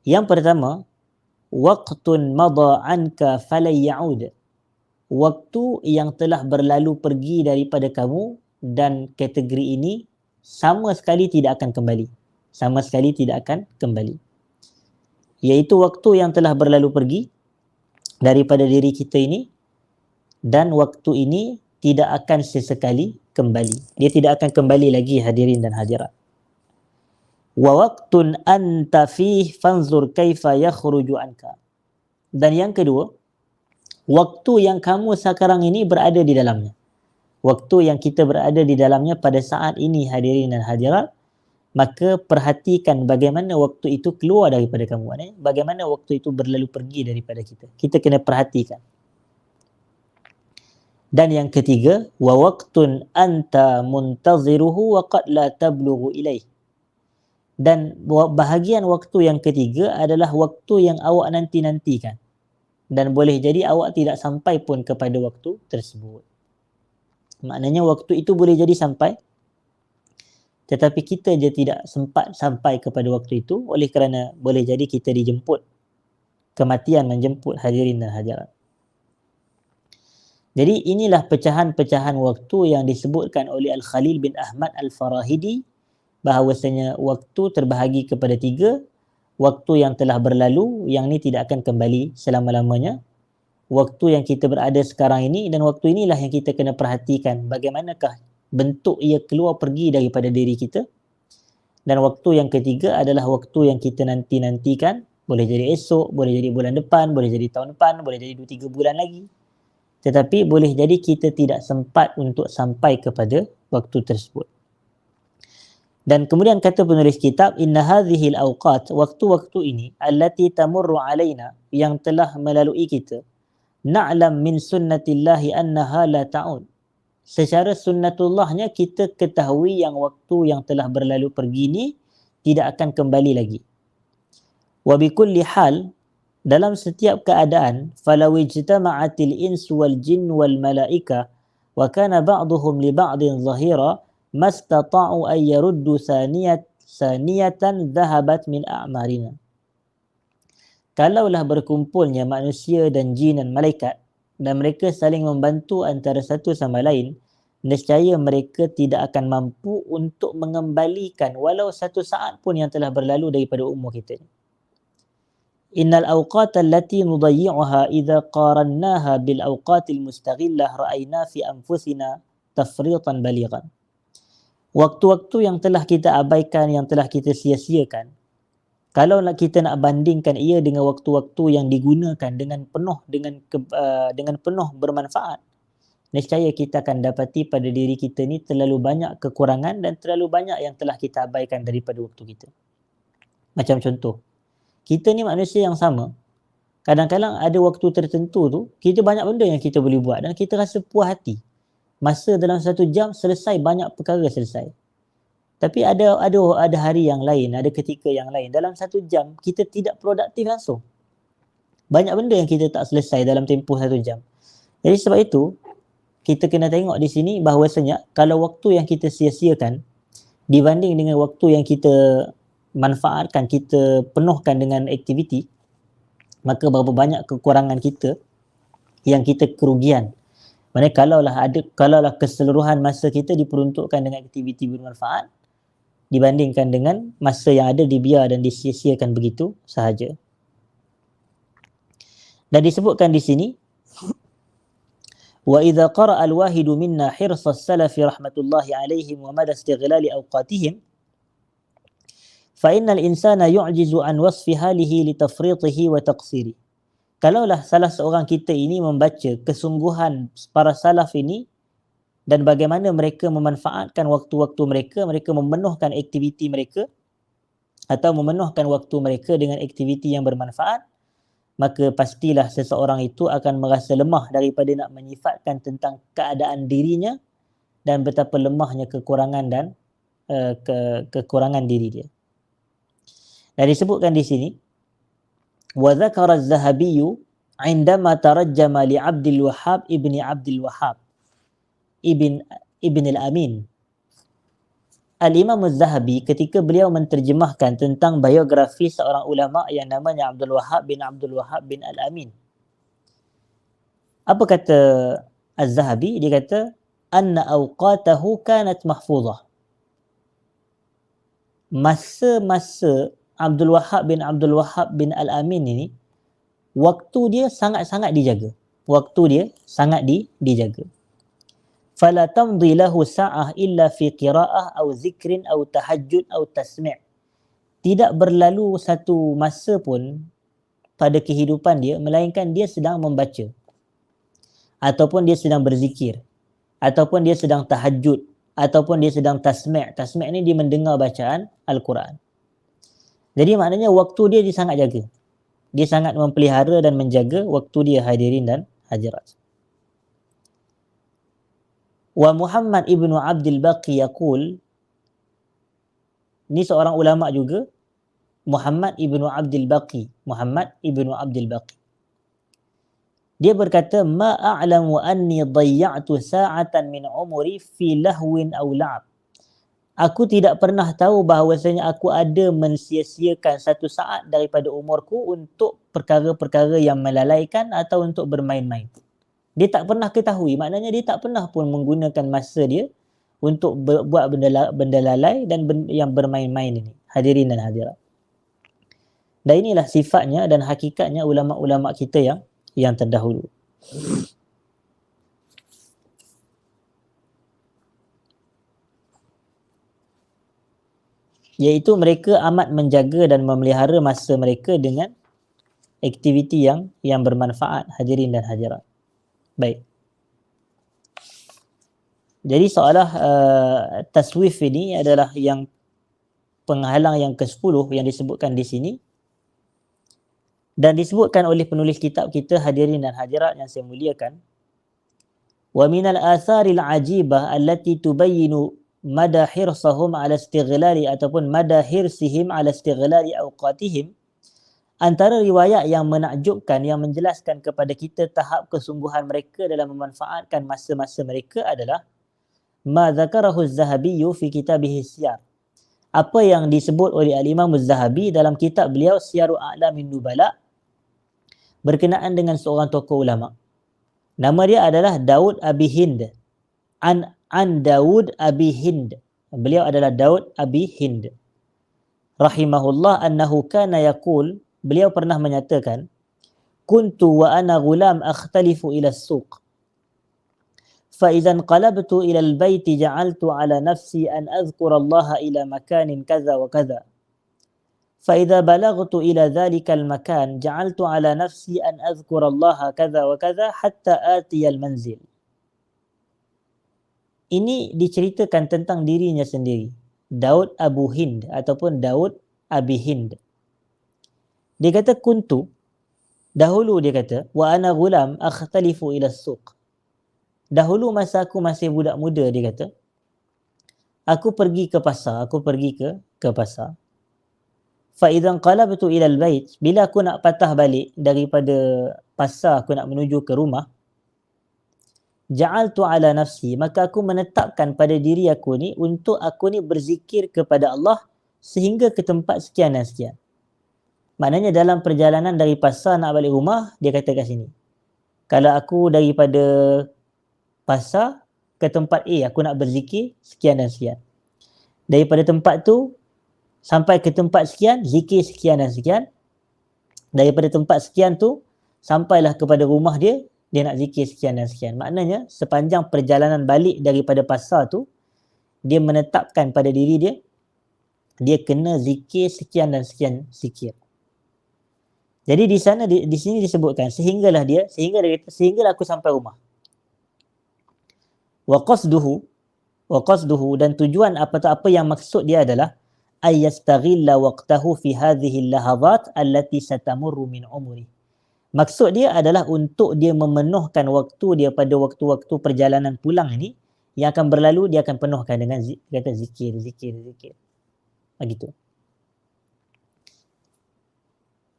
Yang pertama, waqtun madha anka falay ya'ud. Waktu yang telah berlalu pergi daripada kamu, dan kategori ini sama sekali tidak akan kembali. Sama sekali tidak akan kembali. Iaitu waktu yang telah berlalu pergi daripada diri kita ini, dan waktu ini tidak akan sesekali kembali. Dia tidak akan kembali lagi, hadirin dan hadirat. Wa waqtun anta fih fanzur kaifa yakhruju anka. Dan yang kedua, waktu yang kamu sekarang ini berada di dalamnya. Waktu yang kita berada di dalamnya pada saat ini, hadirin dan hadirat, maka perhatikan bagaimana waktu itu keluar daripada kamu. Bagaimana waktu itu berlalu pergi daripada kita. Kita kena perhatikan. Dan yang ketiga, wa waqtun anta muntaziruhu wa qad la tablughu ilaih. Dan bahagian waktu yang ketiga adalah waktu yang awak nanti-nantikan, dan boleh jadi awak tidak sampai pun kepada waktu tersebut. Maknanya waktu itu boleh jadi sampai, tetapi kita je tidak sempat sampai kepada waktu itu, oleh kerana boleh jadi kita dijemput, kematian menjemput, hadirin dan hadirat. Jadi inilah pecahan-pecahan waktu yang disebutkan oleh Al-Khalil bin Ahmad Al-Farahidi, bahawasanya waktu terbahagi kepada 3. Waktu yang telah berlalu, yang ni tidak akan kembali selama-lamanya. Waktu yang kita berada sekarang ini, dan waktu inilah yang kita kena perhatikan bagaimanakah bentuk ia keluar pergi daripada diri kita. Dan waktu yang ketiga adalah waktu yang kita nanti-nantikan. Boleh jadi esok, boleh jadi bulan depan, boleh jadi tahun depan, boleh jadi 2-3 bulan lagi. Tetapi boleh jadi kita tidak sempat untuk sampai kepada waktu tersebut. Dan kemudian kata penulis kitab, inna hadhil awqat, waktu-waktu ini, allati tamurru alaina, yang telah melalui kita, na'lam min sunnatillahi annaha la ta'ud. Secara sunnatullahnya kita ketahui yang waktu yang telah berlalu pergi ni tidak akan kembali lagi. Wa bikulli hal, dalam setiap keadaan, falau ijtama'atil insu wal jin wal malaika wa kana ba'duhum li ba'din zahira mastata'u an yaruddu saniyatan dhahabat min a'marina. Kalaulah berkumpulnya manusia dan jin dan malaikat dan mereka saling membantu antara satu sama lain, nescaya mereka tidak akan mampu untuk mengembalikan walau satu saat pun yang telah berlalu daripada umur kita. Innal awqata allati nudayyi'uha idza qarannaha bil awqatil mustaghillah ra'ayna fi anfusina tafritan balighan. Waktu-waktu yang telah kita abaikan, yang telah kita sia-siakan, kalau kita nak bandingkan ia dengan waktu-waktu yang digunakan dengan penuh bermanfaat, nescaya kita akan dapati pada diri kita ni terlalu banyak kekurangan dan terlalu banyak yang telah kita abaikan daripada waktu kita. Macam contoh, kita ni manusia yang sama. Kadang-kadang ada waktu tertentu tu, kita banyak benda yang kita boleh buat dan kita rasa puas hati. Masa dalam 1 jam selesai, banyak perkara selesai. Tapi ada hari yang lain, ada ketika yang lain. Dalam 1 jam, kita tidak produktif langsung. Banyak benda yang kita tak selesai dalam tempoh 1 jam. Jadi sebab itu, kita kena tengok di sini bahawasanya kalau waktu yang kita sia-siakan dibanding dengan waktu yang kita manfaatkan, kita penuhkan dengan aktiviti, maka berapa banyak kekurangan kita yang kita kerugian. Maksudnya kalaulah keseluruhan masa kita diperuntukkan dengan aktiviti bermanfaat dibandingkan dengan masa yang ada dibiar dan disia-siakan begitu sahaja. Dan disebutkan di sini, wa idza qara'a al-wahidu minna hirsa as-salafi rahmatullahi alaihim wa mada istighlali awqatihim fa innal insana yu'jizu an wasfi halihi li tafritihi wa taqsiri. Kalaulah salah seorang kita ini membaca kesungguhan para salaf ini dan bagaimana mereka memanfaatkan waktu-waktu mereka, mereka memenuhkan aktiviti mereka atau memenuhkan waktu mereka dengan aktiviti yang bermanfaat, maka pastilah seseorang itu akan merasa lemah daripada nak menyifatkan tentang keadaan dirinya dan betapa lemahnya kekurangan dan kekurangan diri dia. Dan disebutkan di sini, wa dzakara az-Zahabi 'indama tarajjama li 'Abdul Wahhab ibni Abdul Wahhab Ibn al-Amin. Al-Imam Az-Zahabi ketika beliau menterjemahkan tentang biografi seorang ulama yang namanya Abdul Wahhab bin al-Amin. Apa kata Az-Zahabi? Dia kata, anna awqatahu kanat mahfuzah. Masa-masa Abdul Wahhab bin al-Amin ini, waktu dia sangat-sangat dijaga. Dijaga. فلا تمضي له ساعة إلا في قراءة أو ذكر أو تهجد أو تسمع. Tidak berlalu satu masa pun pada kehidupan dia melainkan dia sedang membaca, ataupun dia sedang berzikir, ataupun dia sedang tahajud, ataupun dia sedang tasmi'. Tasmi' ni dia mendengar bacaan Al-Quran. Jadi maknanya waktu dia sangat jaga. Dia sangat memelihara dan menjaga waktu dia, hadirin dan hadirat. Wa Muhammad ibnu Abdul Baqi yaqul, ni seorang ulama juga, Muhammad ibnu Abdul Baqi. Dia berkata, ma a'lamu anni dayya'tu sa'atan min umri fi lahwin aw la'ab. Aku tidak pernah tahu bahawasanya aku ada mensia-siakan 1 saat daripada umurku untuk perkara-perkara yang melalaikan atau untuk bermain-main. Dia tak pernah ketahui, maknanya dia tak pernah pun menggunakan masa dia untuk buat benda lalai dan yang bermain-main ini, hadirin dan hadirat. Dan inilah sifatnya dan hakikatnya ulama-ulama kita yang terdahulu. Iaitu mereka amat menjaga dan memelihara masa mereka dengan aktiviti yang bermanfaat, hadirin dan hadirat. Baik. Jadi soalah taswif ini adalah yang penghalang yang ke-10 yang disebutkan di sini. Dan disebutkan oleh penulis kitab kita, hadirin dan hadirat yang saya muliakan. Wa minal atharil ajibah allati tubayyinu mada hirsahum ala istighlali ataupun mada hirsihim ala istighlali awqatihim. Antara riwayat yang menakjubkan yang menjelaskan kepada kita tahap kesungguhan mereka dalam memanfaatkan masa-masa mereka adalah ma dzakarahu az-Zahabi fi kitabih Siyar. apa yang disebut oleh Al-Imam Az-Zahabi dalam kitab beliau Syiarul A'lamin Nubala berkenaan dengan seorang tokoh ulama. Nama dia adalah Daud Abi Hind. An Daud Abi Hind. Beliau adalah Daud Abi Hind. Rahimahullah annahu kana yaqul, beliau pernah menyatakan, kuntu wa ana ghulam akhtalifu ila as-suq. Fa idza qalabtu ila al-bait ja'altu ala nafsi an adhkura Allah ila makanin kadza wa kadza. فإذا بلغت إلى ذلك المكان جعلت على نفسي أن أذكر الله كذا وكذا حتى آتي المنزل. Ini diceritakan tentang dirinya sendiri, Daud Abu Hind ataupun Daud Abi Hind. Dia kata kuntu, dahulu dia kata, wa ana ghulam akhtalifu ila suq. Dahulu masa aku masih budak muda, dia kata, aku pergi ke pasar, ke pasar. Fa idzan qalabtu ila al-bait, bila aku nak patah balik daripada pasar, aku nak menuju ke rumah, ja'altu ala nafsi, maka aku menetapkan pada diri aku ni untuk aku ni berzikir kepada Allah sehingga ke tempat sekian dan sekian. Maknanya dalam perjalanan dari pasar nak balik rumah, dia kata kat sini, kalau aku daripada pasar ke tempat A, aku nak berzikir sekian dan sekian. Daripada tempat tu sampai ke tempat sekian, zikir sekian dan sekian. Daripada tempat sekian tu, sampailah kepada rumah dia, dia nak zikir sekian dan sekian. Maknanya, sepanjang perjalanan balik daripada pasar tu, dia menetapkan pada diri dia, dia kena zikir sekian dan sekian zikir. Jadi di sana, di sini disebutkan, sehinggalah aku sampai rumah. Wa qasduhu, dan tujuan apa yang maksud dia adalah, ayyastaghilla waqtahu fi hadhihi al-lahadhat allati satamurru min umri. Maksud dia adalah untuk dia memenuhkan waktu dia pada waktu-waktu perjalanan pulang ini yang akan berlalu, dia akan penuhkan dengan zikir. Begitu.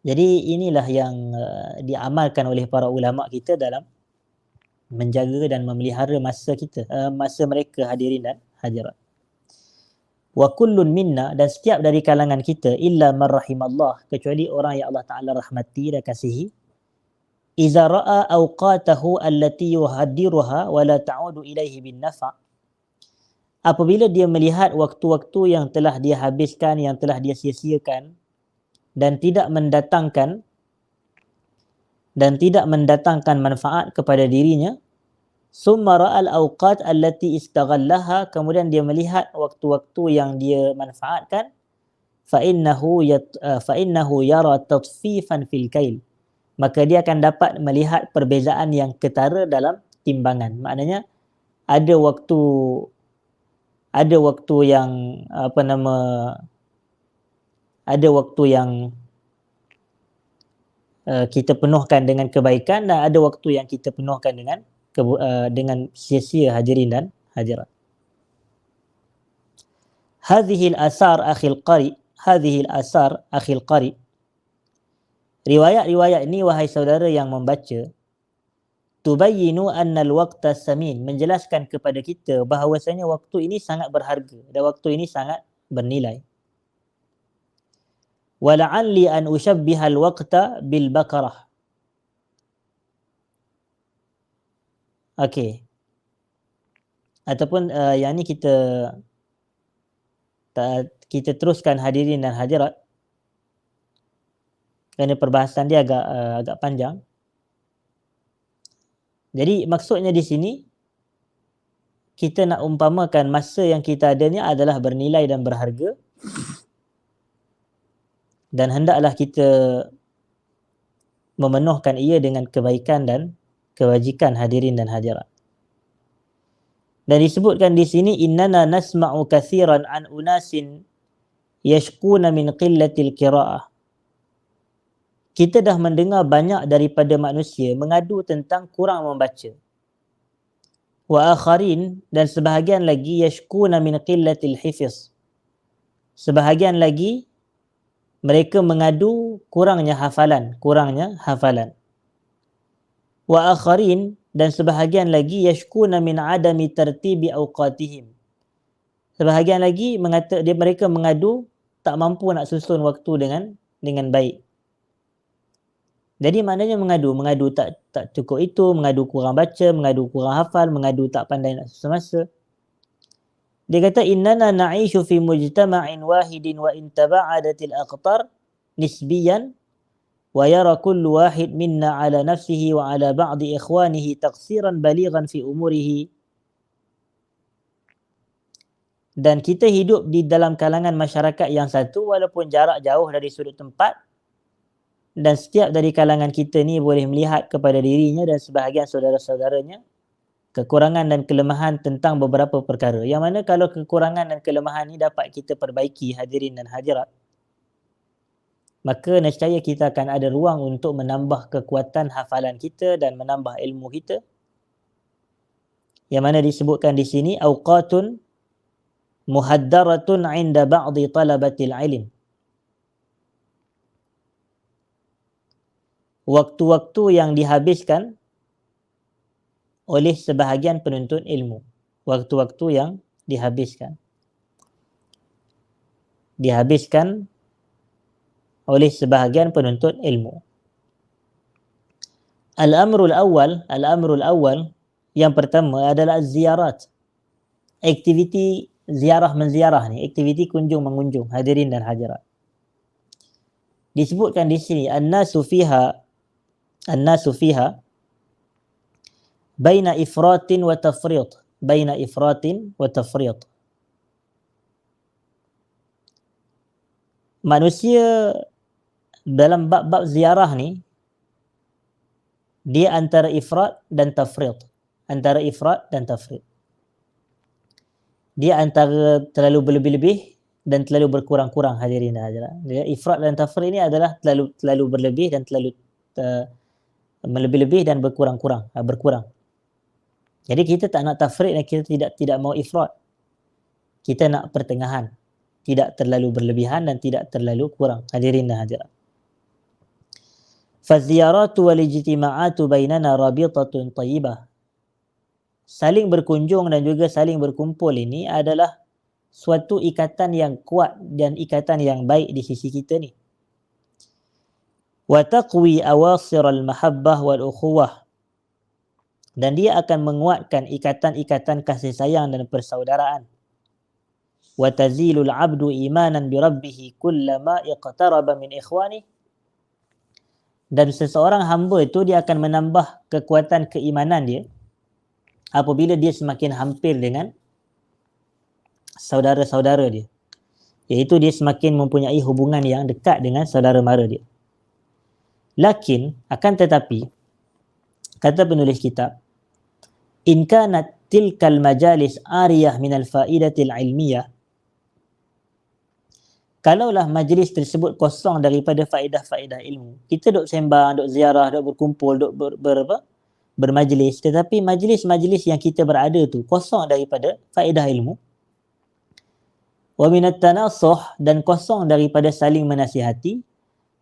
Jadi inilah yang diamalkan oleh para ulama kita dalam menjaga dan memelihara masa mereka hadirin dan hadirat. Wa kullun minna, dan setiap dari kalangan kita, illa man rahimallah, kecuali orang yang Allah Ta'ala rahmati dan kasihi, iza ra'a awqatahu allati yuhaddiruha wa la ta'udu ilaihi bin nafa', apabila dia melihat waktu-waktu yang telah dia habiskan, yang telah dia sia-siakan dan tidak mendatangkan manfaat kepada dirinya, summa ra'al awqat allati istaghallaha, kemudian dia melihat waktu-waktu yang dia manfaatkan, fa innahu yara tatfifan fil kail, maka dia akan dapat melihat perbezaan yang ketara dalam timbangan. Maknanya ada waktu yang kita penuhkan dengan kebaikan, dan ada waktu yang kita penuhkan dengan sia-sia, hadirin dan hadirat. Hadhil asar akhil qari, riwayat-riwayat ini, wahai saudara yang membaca, tubayyinu anna al-waqta samin, menjelaskan kepada kita bahawasanya waktu ini sangat berharga dan waktu ini sangat bernilai. Wa la'alli an ushabbiha al-waqta bil bakarah. Okey. Ataupun yang ni kita teruskan, hadirin dan hadirat, kerana perbahasan dia agak panjang. Jadi maksudnya di sini, kita nak umpamakan masa yang kita ada ni adalah bernilai dan berharga, dan hendaklah kita memenuhkan ia dengan kebaikan dan kewajikan, hadirin dan hadirat. Dan disebutkan di sini, innana nasma'u kathiran an unasin yashkuna min qillatil qira'ah. Kita dah mendengar banyak daripada manusia mengadu tentang kurang membaca. Wa akharin, dan sebahagian lagi, yashkuna min qillatil hifz. Sebahagian lagi mereka mengadu kurangnya hafalan. Wa akharin, dan sebahagian lagi, yashkuna min adami tertibi awqatihim. Sebahagian lagi mereka mengadu tak mampu nak susun waktu dengan baik. Jadi maknanya mengadu tak cukup itu, mengadu kurang baca, mengadu kurang hafal, mengadu tak pandai nak susun masa. Dia kata innana na'ishu fi mujtama'in wahidin wa in taba'adatil aqtar nisbiyan wa yara kullu wahid minna ala nafsihi wa ala ba'di ikhwanihi taqsiran balighan fi umurihi. Dan kita hidup di dalam kalangan masyarakat yang satu walaupun jarak jauh dari sudut tempat, dan setiap dari kalangan kita ni boleh melihat kepada dirinya dan sebahagian saudara-saudaranya kekurangan dan kelemahan tentang beberapa perkara. Yang mana kalau kekurangan dan kelemahan ni dapat kita perbaiki, hadirin dan hadirat, maka nescaya kita akan ada ruang untuk menambah kekuatan hafalan kita dan menambah ilmu kita. Yang mana disebutkan di sini awqatun muhaddaratun 'inda ba'dhi talabatil ilm. Waktu-waktu yang dihabiskan oleh sebahagian penuntut ilmu. Waktu-waktu yang dihabiskan oleh sebahagian penuntut ilmu. Al-amrul awal yang pertama adalah ziyarat. Aktiviti ziarah menziarah ni, aktiviti kunjung mengunjung, hadirin dan hadirat. Disebutkan di sini an-nasu fiha baina ifratin wa tafriq. Manusia dalam bab-bab ziarah ni dia antara ifrat dan tafriq. Dia antara terlalu berlebih-lebih dan terlalu berkurang-kurang, hadirin dan hadirat. Dia ifrat dan tafriq ni adalah terlalu berlebih dan terlalu melebih-lebih dan berkurang. Jadi kita tak nak tafriq dan kita tidak mau ifrat. Kita nak pertengahan. Tidak terlalu berlebihan dan tidak terlalu kurang. Hadirin dan hadirat. Faziyaratu wal ijtima'atu bainana rabitatun tayyibah. Saling berkunjung dan juga saling berkumpul ini adalah suatu ikatan yang kuat dan ikatan yang baik di sisi kita ni. Wa taqwi awasir al-mahabbah wal ukhuwah. Dan dia akan menguatkan ikatan-ikatan kasih sayang dan persaudaraan. Wa tazilul 'abdu imanan bi rabbih kullama iqtaraba min ikhwani. Dan seseorang hamba itu dia akan menambah kekuatan keimanan dia apabila dia semakin hampir dengan saudara-saudara dia, iaitu dia semakin mempunyai hubungan yang dekat dengan saudara mara dia. Lakin akan tetapi, kata penulis kitab, in kanat tilkal majalis ariyah minal faidatil ilmiyah, kalaulah majlis tersebut kosong daripada faedah-faedah ilmu, kita duk sembang, duk ziarah, duk berkumpul, duk bermajlis, tetapi majlis-majlis yang kita berada tu kosong daripada faedah ilmu, wa minat tanasuh, dan kosong daripada saling menasihati,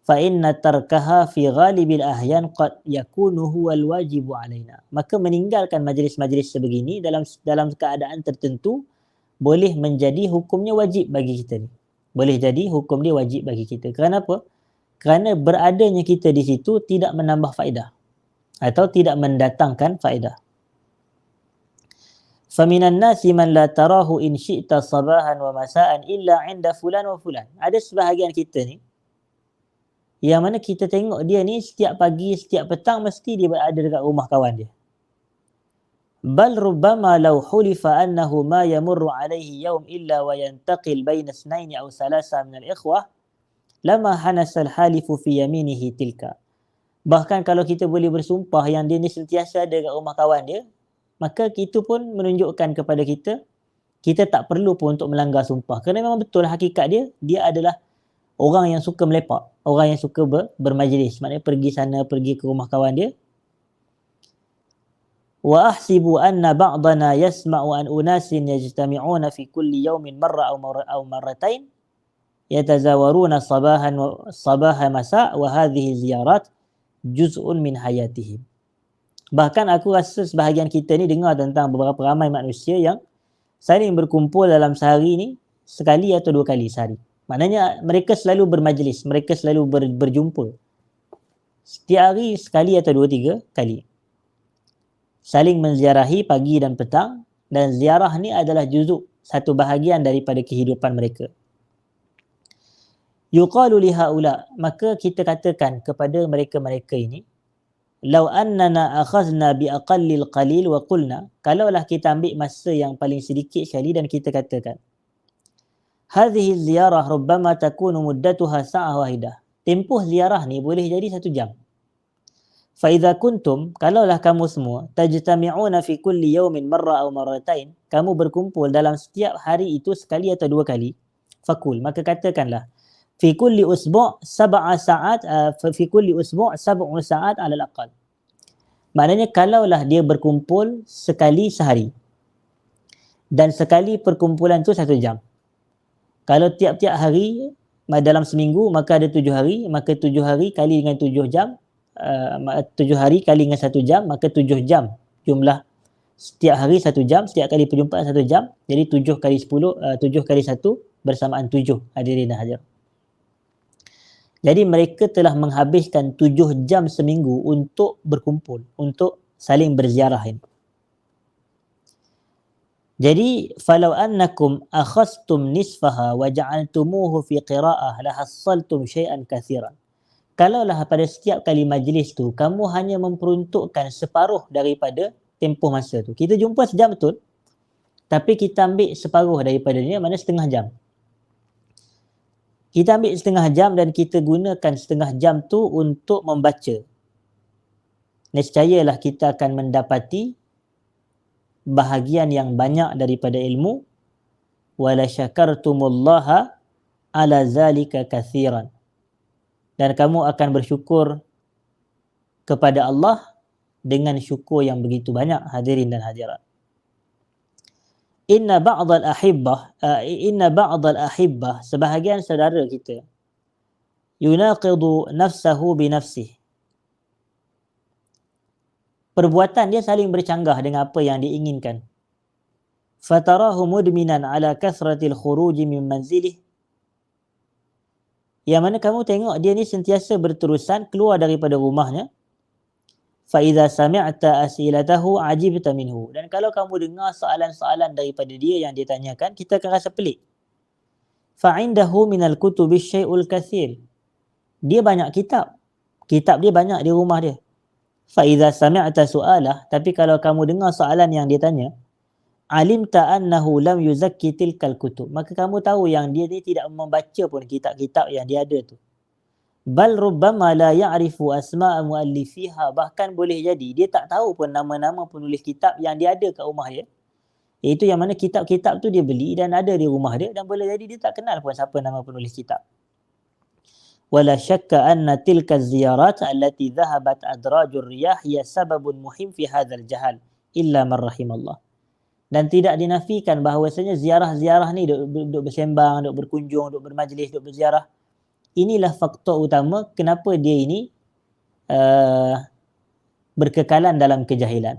fa inna tarkaha fi ghalibil ahyan qad yakunu huwal wajibu alaina. Maka meninggalkan majlis-majlis sebegini dalam keadaan tertentu boleh menjadi hukumnya wajib bagi kita ni. Boleh jadi hukum dia wajib bagi kita. Kenapa? Kerana beradanya kita di situ tidak menambah faedah atau tidak mendatangkan faedah. Faminan nasi man la tarahu in syi'ta sabahan wa masa'an illa 'inda fulan wa fulan. Ada sebahagian kita ni yang mana kita tengok dia ni setiap pagi, setiap petang mesti dia berada dekat rumah kawan dia. Bal rubbama law hulifa annahu ma yamurru alaihi yawm illa wa yantaqil baina ithnaini aw thalatha min al-ikhwah lama hanasa al-halifu fi yaminihi tilka. Bahkan kalau kita boleh bersumpah yang dia ni sentiasa ada dekat rumah kawan dia, maka itu pun menunjukkan kepada kita tak perlu pun untuk melanggar sumpah. Kerana memang betul hakikat dia adalah orang yang suka melepak, orang yang suka bermajlis, maknanya pergi sana, pergi ke rumah kawan dia. Wa ahsibu anna ba'dana yasma'u an unasin yajtami'una fi kulli yawmin marra aw marratain yatazawaruna sabaha masa' wa hadhihi ziyarat juz'un min hayatihim. Bahkan aku rasa sebahagian kita ni dengar tentang beberapa ramai manusia yang saling berkumpul dalam sehari ni sekali atau 2 kali sehari. Maknanya mereka selalu bermajlis, mereka selalu berjumpa. Setiap hari sekali atau 2-3 kali. Saling menziarahi pagi dan petang, dan ziarah ni adalah juzuk, satu bahagian daripada kehidupan mereka. Yuqalu li haula, maka kita katakan kepada mereka-mereka ini, law annana akhazna bi aqallil qalil wa qulna, kalaulah kita ambil masa yang paling sedikit sekali dan kita katakan, hadhihi ziyarah rubbama takunu muddatuha sa'ah wahidah, tempoh ziarah ni boleh jadi 1 jam. Fa idza kuntum, kalaulah kamu semua, tajtami'una fi kulli yawmin marra aw marratain, kamu berkumpul dalam setiap hari itu sekali atau 2 kali, fakul, maka katakanlah, fi kulli usbu' 7 sa'at, fi kulli usbu' 7 sa'at ala al-aqal. Maknanya kalaulah dia berkumpul sekali sehari, dan sekali perkumpulan tu 1 jam. Kalau tiap-tiap hari dalam seminggu, maka ada 7 hari, maka 7 hari kali dengan 7 jam, 7 hari kali dengan 1 jam, maka 7 jam jumlah setiap hari 1 jam, setiap kali perjumpaan 1 jam, jadi 7 kali 10, 7 kali 1 bersamaan 7, hadirin dan hadirat. Jadi mereka telah menghabiskan 7 jam seminggu untuk berkumpul, untuk saling berziarah ini. Jadi falau annakum akhastum nisfaha wa ja'altumuhu fi qira'ah la hassaltum syai'an katsiran. Kalaulah pada setiap kali majlis tu kamu hanya memperuntukkan separuh daripada tempoh masa tu. Kita jumpa sejam betul, tapi kita ambil separuh daripadanya, mana setengah jam. Kita ambil setengah jam dan kita gunakan setengah jam tu untuk membaca. Nescayalah kita akan mendapati bahagian yang banyak daripada ilmu. Wala syakartumullaha ala zalika katsiran. Dan kamu akan bersyukur kepada Allah dengan syukur yang begitu banyak, hadirin dan hadirat. Inna ba'dal ahibbah, sebahagian saudara kita, yunaqidu nafsahu binafsih, perbuatan dia saling bercanggah dengan apa yang diinginkan. Fatarahu mudminan ala kathratil khuruji min manzilih, yang mana kamu tengok dia ni sentiasa berterusan keluar daripada rumahnya. Fa idza sami'ta asilatahu ajibta minhu, dan kalau kamu dengar soalan-soalan daripada dia yang dia tanyakan, kita akan rasa pelik. Fa indahu minal kutubi syai'ul katsir, dia banyak kitab dia banyak di rumah dia. Fa idza sami'ta su'alah, tapi kalau kamu dengar soalan yang dia tanya, alimta annahu lam yuzakki tilkal kutub, maka kamu tahu yang dia ni tidak membaca pun kitab-kitab yang dia ada tu. Bal rubbama la ya'rifu asma'a muallifiha, bahkan boleh jadi dia tak tahu pun nama-nama penulis kitab yang dia ada kat rumah dia. Iaitu yang mana kitab-kitab tu dia beli dan ada di rumah dia, dan boleh jadi dia tak kenal pun siapa nama penulis kitab. Wala syakka anna tilka ziyarat allati dhahabat adrajur riyah hiya sababun muhim fi hadzal jahal illa man rahimallah. Dan tidak dinafikan bahawasanya ziarah-ziarah ni, duk bersembang, duk berkunjung, duk bermajlis, duk berziarah, inilah faktor utama kenapa dia ini berkekalan dalam kejahilan.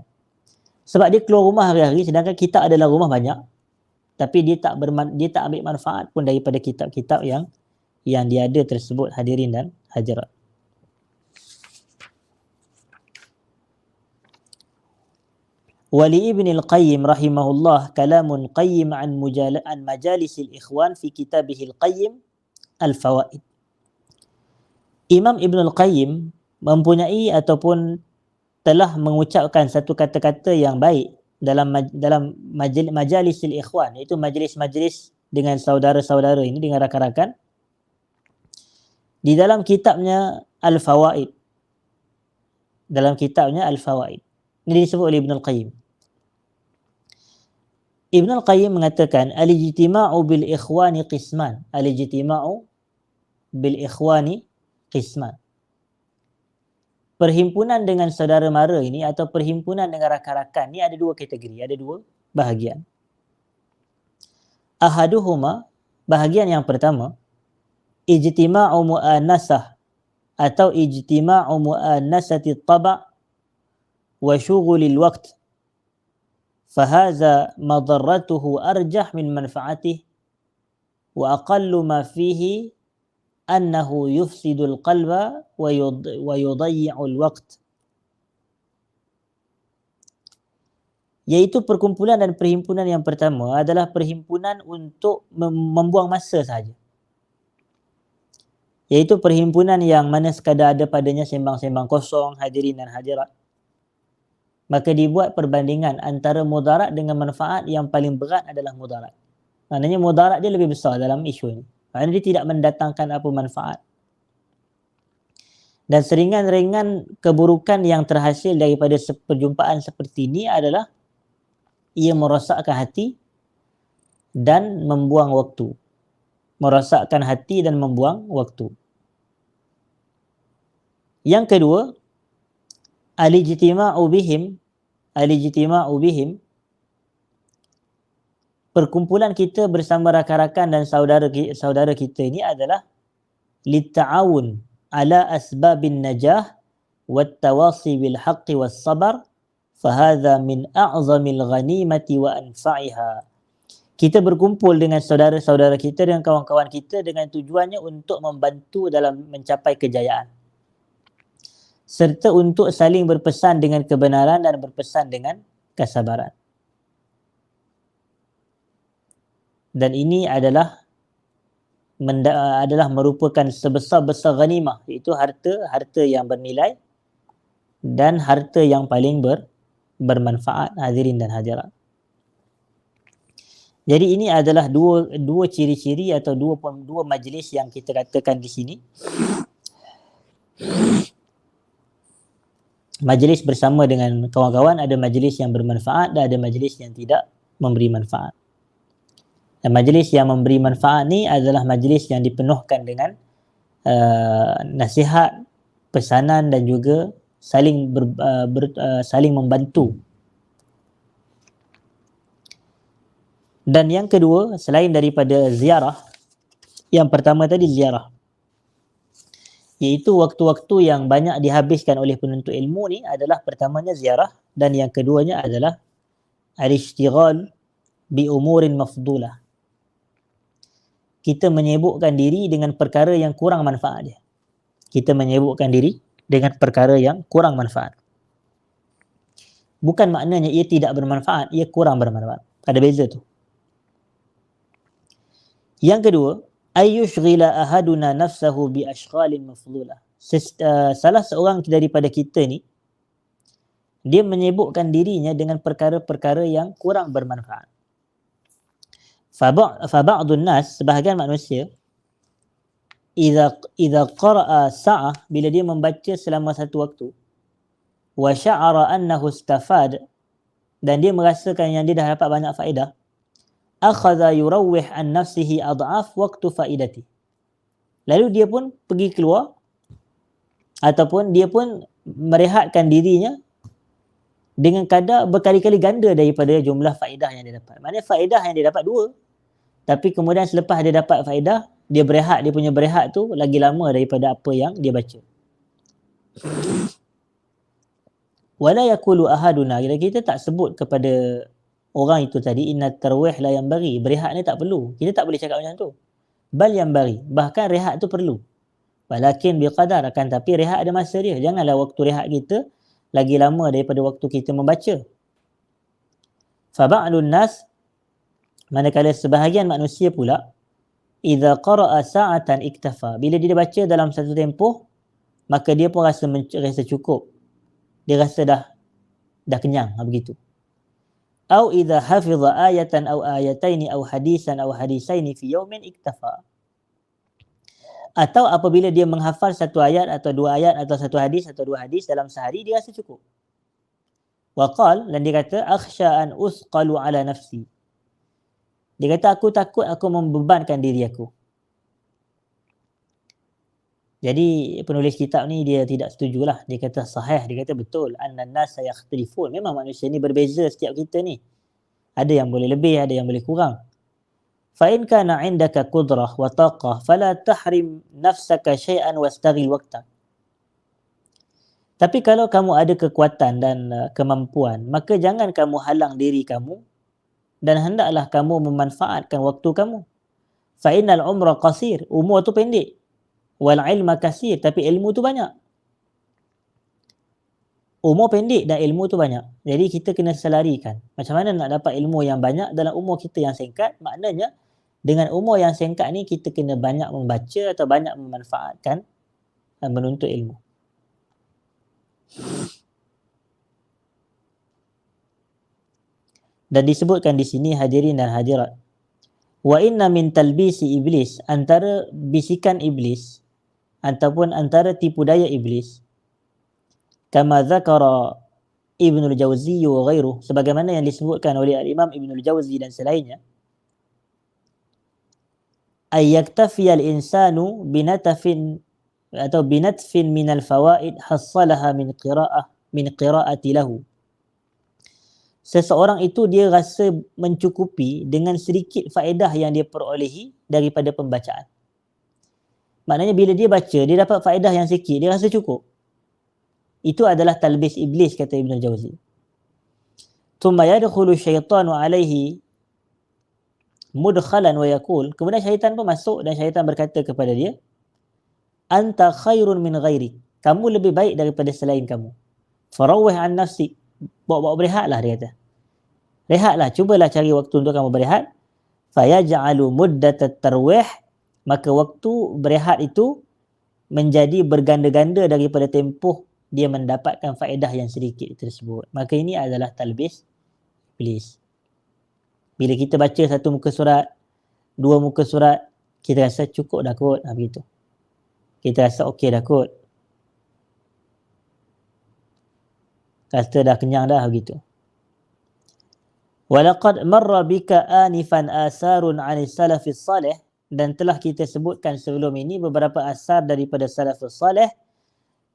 Sebab dia keluar rumah hari-hari, sedangkan kita adalah rumah banyak, tapi dia tak ambil manfaat pun daripada kitab-kitab yang dia ada tersebut, hadirin dan hadirat. Wali Ibn Al-Qayyim rahimahullah kalamun qayyim an majalis al-ikhwan fi kitabih al-Qayyim al-Fawaid. Imam Ibn Al-Qayyim mempunyai ataupun telah mengucapkan satu kata-kata yang baik dalam majalis al-ikhwan, iaitu majlis-majlis dengan saudara-saudara ini, dengan rakan-rakan, di dalam kitabnya Al-Fawaid. Dalam kitabnya Al-Fawaid. Ini disebut oleh Ibn Al-Qayyim. Ibn Al-Qayyim mengatakan al-ijtima'u bil ikhwani qisman. Al-ijtima'u bil ikhwani qisman. Perhimpunan dengan saudara mara ini atau perhimpunan dengan rakan-rakan ni ada 2 kategori, ada 2 bahagian. Ahaduhuma, bahagian yang pertama, ijtima'u mu'annasah atau ijtima'u mu'annasati at-taba' wa syughulil waqt فهذا مضرته أرجح من منفعته وأقل ما فيه أنه يفسد القلب ويضيع الوقت. Iaitu perkumpulan dan perhimpunan yang pertama adalah perhimpunan untuk membuang masa sahaja. Iaitu perhimpunan yang mana sekadar ada padanya sembang-sembang kosong, hadirin dan hadirat. Maka dibuat perbandingan antara mudarat dengan manfaat, yang paling berat adalah mudarat. Maknanya mudarat dia lebih besar dalam isu ini. Kerana dia tidak mendatangkan apa manfaat. Dan seringan-ringan keburukan yang terhasil daripada perjumpaan seperti ini adalah ia merosakkan hati dan membuang waktu. Merosakkan hati dan membuang waktu. Yang kedua, al-ijtima'u bihim, perkumpulan kita bersama rakan-rakan dan saudara kita ini adalah litta'awun ala asbabin najah wattawasi bil haqqi was sabar, fahadha min a'zamil ghanimati wa anfa'iha. Kita berkumpul dengan saudara-saudara kita, dengan kawan-kawan kita, dengan tujuannya untuk membantu dalam mencapai kejayaan, serta untuk saling berpesan dengan kebenaran dan berpesan dengan kesabaran. Dan ini adalah merupakan sebesar-besar ghanimah, iaitu harta yang bernilai dan harta yang paling bermanfaat, hadirin dan hadirat. Jadi ini adalah dua ciri-ciri atau dua majlis yang kita katakan di sini. Majlis bersama dengan kawan-kawan, ada majlis yang bermanfaat dan ada majlis yang tidak memberi manfaat. Dan majlis yang memberi manfaat ni adalah majlis yang dipenuhkan dengan nasihat, pesanan dan juga saling membantu. Dan yang kedua, selain daripada ziarah, yang pertama tadi ziarah, iaitu waktu-waktu yang banyak dihabiskan oleh penuntut ilmu ni adalah pertamanya ziarah, dan yang keduanya adalah al-ishtighal bi umurin mafdulah. Kita menyibukkan diri dengan perkara yang kurang manfaat dia. Kita menyibukkan diri dengan perkara yang kurang manfaat. Bukan maknanya ia tidak bermanfaat, ia kurang bermanfaat. Ada beza tu. Yang kedua, ayyushghila ahaduna nafsahu bi ashghalin mafdulah. Salah seorang daripada kita ni, dia menyibukkan dirinya dengan perkara-perkara yang kurang bermanfaat. Faba'dun nas, sebahagian manusia, idza qara'a sa'ah, bila dia membaca selama satu waktu, wa sya'ara annahu istafad, dan dia merasakan yang dia dah dapat banyak faedah, akhadha yurawwih an nafsihi ad'af waqtu faidati. Lalu dia pun pergi keluar ataupun dia pun merehatkan dirinya dengan kadar berkali-kali ganda daripada jumlah faedah yang dia dapat. Maknanya faedah yang dia dapat 2, tapi kemudian selepas dia dapat faedah, dia berehat, dia punya berehat tu lagi lama daripada apa yang dia baca. Wala yaqulu ahaduna, kita tak sebut kepada orang itu tadi, inna tarwih la yanbaghi, berehat ni tak perlu. Kita tak boleh cakap macam tu. Bal yanbaghi, bahkan rehat tu perlu. Walakin biqadar, akan tapi rehat ada masa dia. Janganlah waktu rehat kita lagi lama daripada waktu kita membaca. Faba'lun nas, manakala sebahagian manusia pula, idza qara'a sa'atan iktafa, bila dia baca dalam satu tempoh, maka dia pun rasa cukup. Dia rasa dah kenyang, begitu. Au idza hafiza ayatan aw ayataini aw hadisan aw hadisaini fi yawmin iktafa. Atau apabila dia menghafal satu ayat atau 2 ayat atau satu hadis atau 2 hadis dalam sehari, dia rasa cukup. Wa qal, dan dia kata akhsha an usqalu ala nafsi. Dia kata aku takut aku membebankan diri aku. Jadi penulis kitab ni dia tidak setujulah. Dia kata sahih, dia kata betul. Annan nas yakhtalifun. Memang manusia ni berbeza setiap kita ni. Ada yang boleh lebih, ada yang boleh kurang. Fa in kana 'indaka qudrah wa taqah fala tahrim nafsaka syai'an wastaghil waqtak. Tapi kalau kamu ada kekuatan dan kemampuan, maka jangan kamu halang diri kamu dan hendaklah kamu memanfaatkan waktu kamu. Fa innal umra qasir, umur tu pendek. Wal ilma kasir, tapi ilmu tu banyak. Umur pendek dan ilmu tu banyak. Jadi kita kena selarikan. Macam mana nak dapat ilmu yang banyak dalam umur kita yang singkat? Maknanya dengan umur yang singkat ni kita kena banyak membaca atau banyak memanfaatkan dan menuntut ilmu. Dan disebutkan di sini hadirin dan hadirat, wa inna min talbisi iblis, antara bisikan iblis ataupun antara tipu daya iblis, kama zakara Ibnul Jauzi wa ghairuh, sebagaimana yang disebutkan oleh Al-Imam Ibnul Jauzi dan selainnya, ay yaktafiyal insanu binatafin atau binatfin minal fawaid hassalaha min qiraati lahu. Seseorang itu dia rasa mencukupi dengan sedikit faedah yang dia perolehi daripada pembacaan. Maknanya bila dia baca, dia dapat faedah yang sikit, dia rasa cukup. Itu adalah talbis iblis, kata Ibn Jauzi. Thumma yadkhulu syaitanu alaihi mudkhalan wa yaqul, kemudian syaitan pun masuk dan syaitan berkata kepada dia, anta khairun min ghairi, kamu lebih baik daripada selain kamu. Farawih an nafsi, bawa berehatlah, dia kata. Rehatlah, cubalah cari waktu untuk kamu berehat. Fayaj'alu muddatat tarwih, maka waktu berehat itu menjadi berganda-ganda daripada tempoh dia mendapatkan faedah yang sedikit tersebut. Maka ini adalah talbis iblis. Bila kita baca satu muka surat, dua muka surat, kita rasa cukup dah kot, begitu. Kita rasa okey dah kot. Rasa dah kenyang dah, begitu. Walaqad marra bika anifan asarun 'anis salafis salih, dan telah kita sebutkan sebelum ini beberapa asar daripada salafus salih,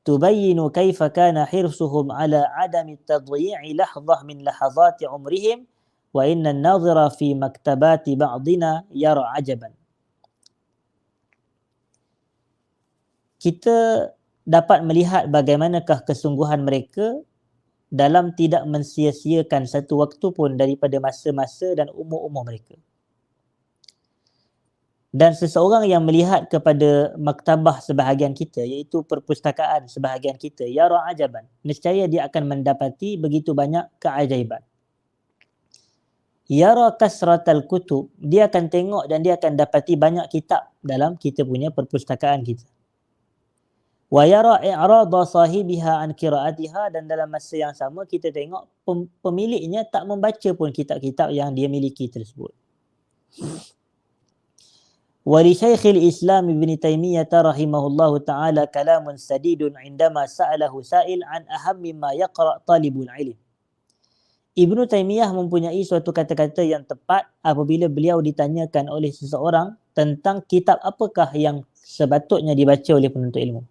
tubayyinu kaifa kana hirsuhum ala adami tadyi'i lahzah min lahazati umrihim wa inna an-nadhira fi maktabati ba'dina yara ajaban. Kita dapat melihat bagaimanakah kesungguhan mereka dalam tidak mensia-siakan satu waktu pun daripada masa-masa dan umur-umur mereka. Dan seseorang yang melihat kepada maktabah sebahagian kita, iaitu perpustakaan sebahagian kita, yara ajaban, nescaya dia akan mendapati begitu banyak keajaiban. Yara kasratal kutub, dia akan tengok dan dia akan dapati banyak kitab dalam kita punya perpustakaan kita. Wa yara i'rada sahibiha an qiraatiha, dan dalam masa yang sama kita tengok pemiliknya tak membaca pun kitab-kitab yang dia miliki tersebut. Wa li Syekhul Islam Ibn Taimiyah rahimahullahu taala kalamun sadidun indama sa'alahu sa'il an ahammi ma yaqra' talibul ilm. Ibnu Taimiyah mempunyai suatu kata-kata yang tepat apabila beliau ditanyakan oleh seseorang tentang kitab apakah yang sepatutnya dibaca oleh penuntut ilmu.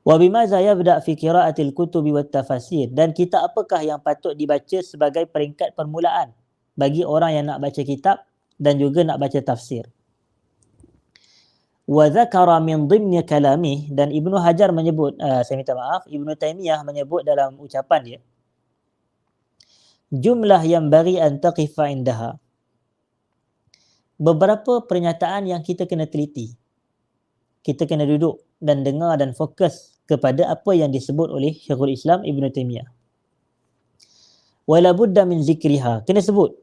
Wa bimaza yabda fi qira'atil kutubi wat tafasir, dan kitab apakah yang patut dibaca sebagai peringkat permulaan bagi orang yang nak baca kitab dan juga nak baca tafsir. Wa dzakara min dhimni kalamih, dan Ibnu Hajar menyebut, Ibnu Taimiyah menyebut dalam ucapan dia, jumlah yang bagi an taqifa indaha, beberapa pernyataan yang kita kena teliti. Kita kena duduk dan dengar dan fokus kepada apa yang disebut oleh Syekhul Islam Ibn Taimiyah. Wala budda min zikriha, kena sebut.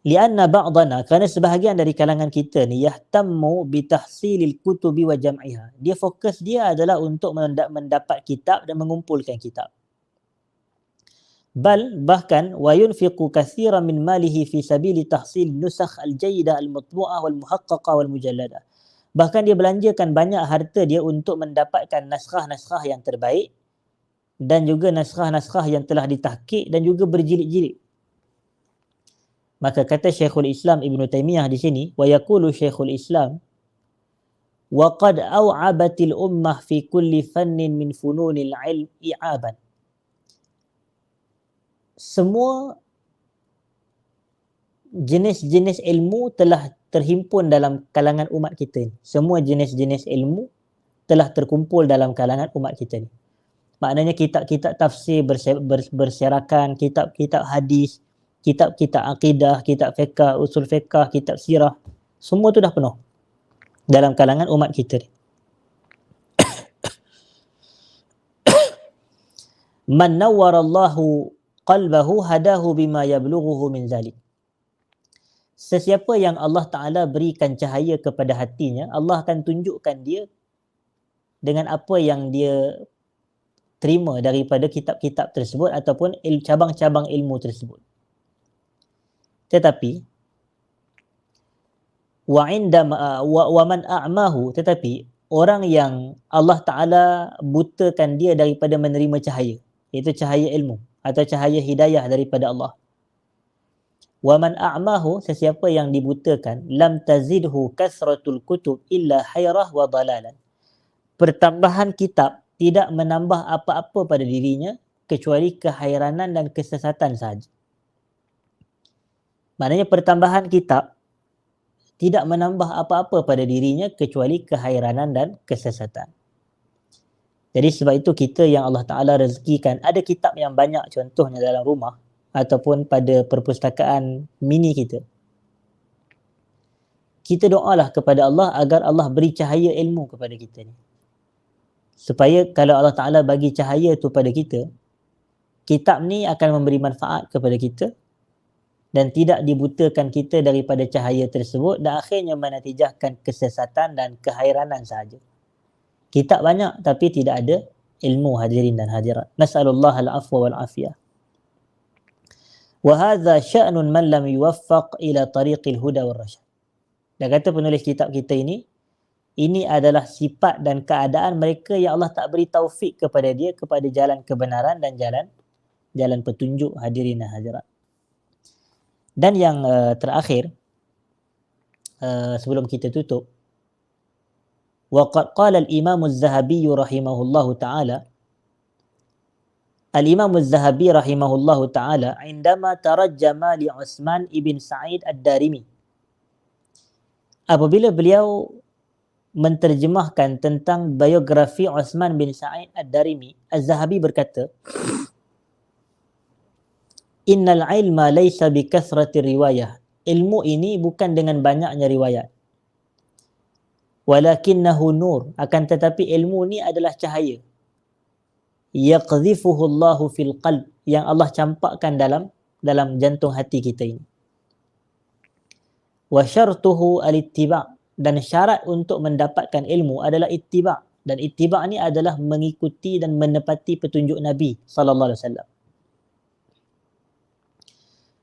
Lianna ba'dana, kerana sebahagian dari kalangan kita ni yahtammu bitahsilil kutubi wa jam'iha. Dia fokus dia adalah untuk mendapat kitab dan mengumpulkan kitab. Bahkan wa yunfiqu katsiran min malihi fi sabili tahsil nusakh al-jayyidah al-matbu'ah wal muhaqqaqah wal mujalladah. Bahkan dia belanjakan banyak harta dia untuk mendapatkan naskah-naskah yang terbaik dan juga naskah-naskah yang telah ditahqiq dan juga berjilid-jilid. Maka kata Syekhul Islam Ibn Taimiyah di sini, wa yaqulu Syekhul Islam, wa qad aw'abatil ummah fi kulli fannin min fununil ilm i'aban. Semua jenis-jenis ilmu telah terhimpun dalam kalangan umat kita ni. Semua jenis-jenis ilmu telah terkumpul dalam kalangan umat kita ni. Maknanya kitab-kitab tafsir berserakan, kitab-kitab hadis, kitab-kitab akidah, kitab fiqh, usul fiqh, kitab sirah, semua tu dah penuh dalam kalangan umat kita ni. Man nawwarallahu qalbahu hadahu bima yablughuhu min zalik. Sesiapa yang Allah Ta'ala berikan cahaya kepada hatinya, Allah akan tunjukkan dia dengan apa yang dia terima daripada kitab-kitab tersebut ataupun cabang-cabang ilmu tersebut. Tetapi wa man a'mahu, tetapi orang yang Allah Ta'ala butakan dia daripada menerima cahaya, iaitu cahaya ilmu atau cahaya hidayah daripada Allah. Wa man a'mahu, sesiapa yang dibutakan, lam tazidhu kasratul kutub illa hayrah wa dalalan. Pertambahan kitab tidak menambah apa-apa pada dirinya kecuali kehairanan dan kesesatan sahaja. Maknanya pertambahan kitab tidak menambah apa-apa pada dirinya kecuali kehairanan dan kesesatan. Jadi sebab itu kita yang Allah Ta'ala rezekikan ada kitab yang banyak, contohnya dalam rumah ataupun pada perpustakaan mini kita. Kita doalah kepada Allah agar Allah beri cahaya ilmu kepada kita ni. Supaya kalau Allah Ta'ala bagi cahaya tu pada kita, kitab ni akan memberi manfaat kepada kita dan tidak dibutakan kita daripada cahaya tersebut dan akhirnya menatijahkan kesesatan dan kehairanan sahaja. Kitab banyak tapi tidak ada ilmu, hadirin dan hadirat. Nas'alullah al-afwa wal-afiyah. Wa hadha sya'nun man lam yuwaffaq ila tariqil huda wal rasyad. Dan kata penulis kitab kita ini adalah sifat dan keadaan mereka yang Allah tak beri taufik kepada dia kepada jalan kebenaran dan jalan petunjuk, hadirin dan hadirat. Dan yang terakhir, sebelum kita tutup, waqad qala al-Imam Az-Zahabi rahimahullahu ta'ala, Al-Imam Az-Zahabi rahimahullahu ta'ala indama tarajjama li Utsman ibn Sa'id Ad-Darimi, apabila beliau menterjemahkan tentang biografi Utsman bin Sa'id Ad-Darimi, Az-Zahabi berkata, innal ilma laysa bi kathrati riwayah, ilmu ini bukan dengan banyaknya riwayat, walakinnahu nur, akan tetapi ilmu ni adalah cahaya, yaqdhifuhu Allahu fil qalb, yang Allah campakkan dalam jantung hati kita ini. Wa syartuhu al-ittiba', dan syarat untuk mendapatkan ilmu adalah ittiba', dan ittiba' ni adalah mengikuti dan menepati petunjuk Nabi sallallahu alaihi wasallam.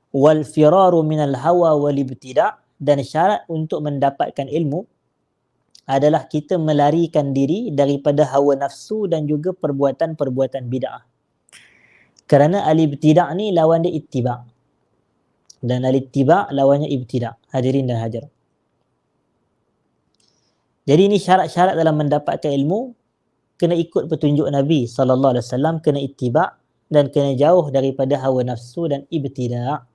Wal firaru minal hawa wal ibtida', dan syarat untuk mendapatkan ilmu adalah kita melarikan diri daripada hawa nafsu dan juga perbuatan-perbuatan bid'ah. Kerana al-ibtida' ni lawan dia ittiba', dan al-ittiba' lawannya ibtida', hadirin dan hadirat. Jadi ini syarat-syarat dalam mendapatkan ilmu, kena ikut petunjuk Nabi sallallahu alaihi wasallam, kena ittiba' dan kena jauh daripada hawa nafsu dan ibtida'.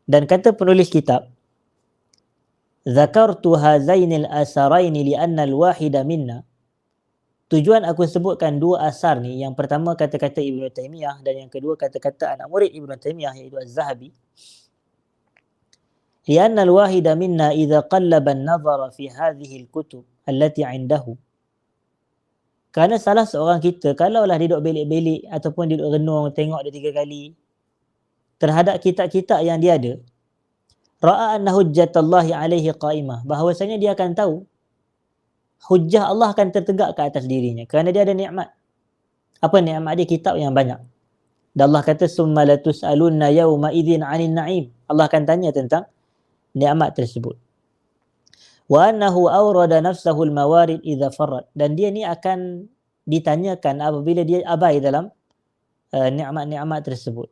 Dan kata penulis kitab, zakartu hazainil asaraini li'anna al-wahida minna, tujuan aku sebutkan dua asar ni, yang pertama kata-kata Ibn Taymiyah dan yang kedua kata-kata anak murid Ibn Taymiyah iaitu Az-Zahabi. Li'anna al-wahida minna idza qallaba an-nazara fi hadhihi al-kutub allati 'indahu, kerana salah seorang kita kalaulah dia duduk belik-belik ataupun dia duduk renung tengok dia 3 kali terhadap kitab-kitab yang dia ada, ra'a anna hujjatallahi alaihi qa'imah, bahawasanya dia akan tahu hujjah Allah akan tertegak ke atas dirinya kerana dia ada nikmat. Apa nikmat dia? Kitab yang banyak. Dan Allah kata summa latus'alunna yawma idzin 'anil na'im, Allah akan tanya tentang nikmat tersebut. Wa annahu awrada nafsahu al-mawarid idza farrat, dan dia ni akan ditanyakan apabila dia abai dalam nikmat-nikmat tersebut.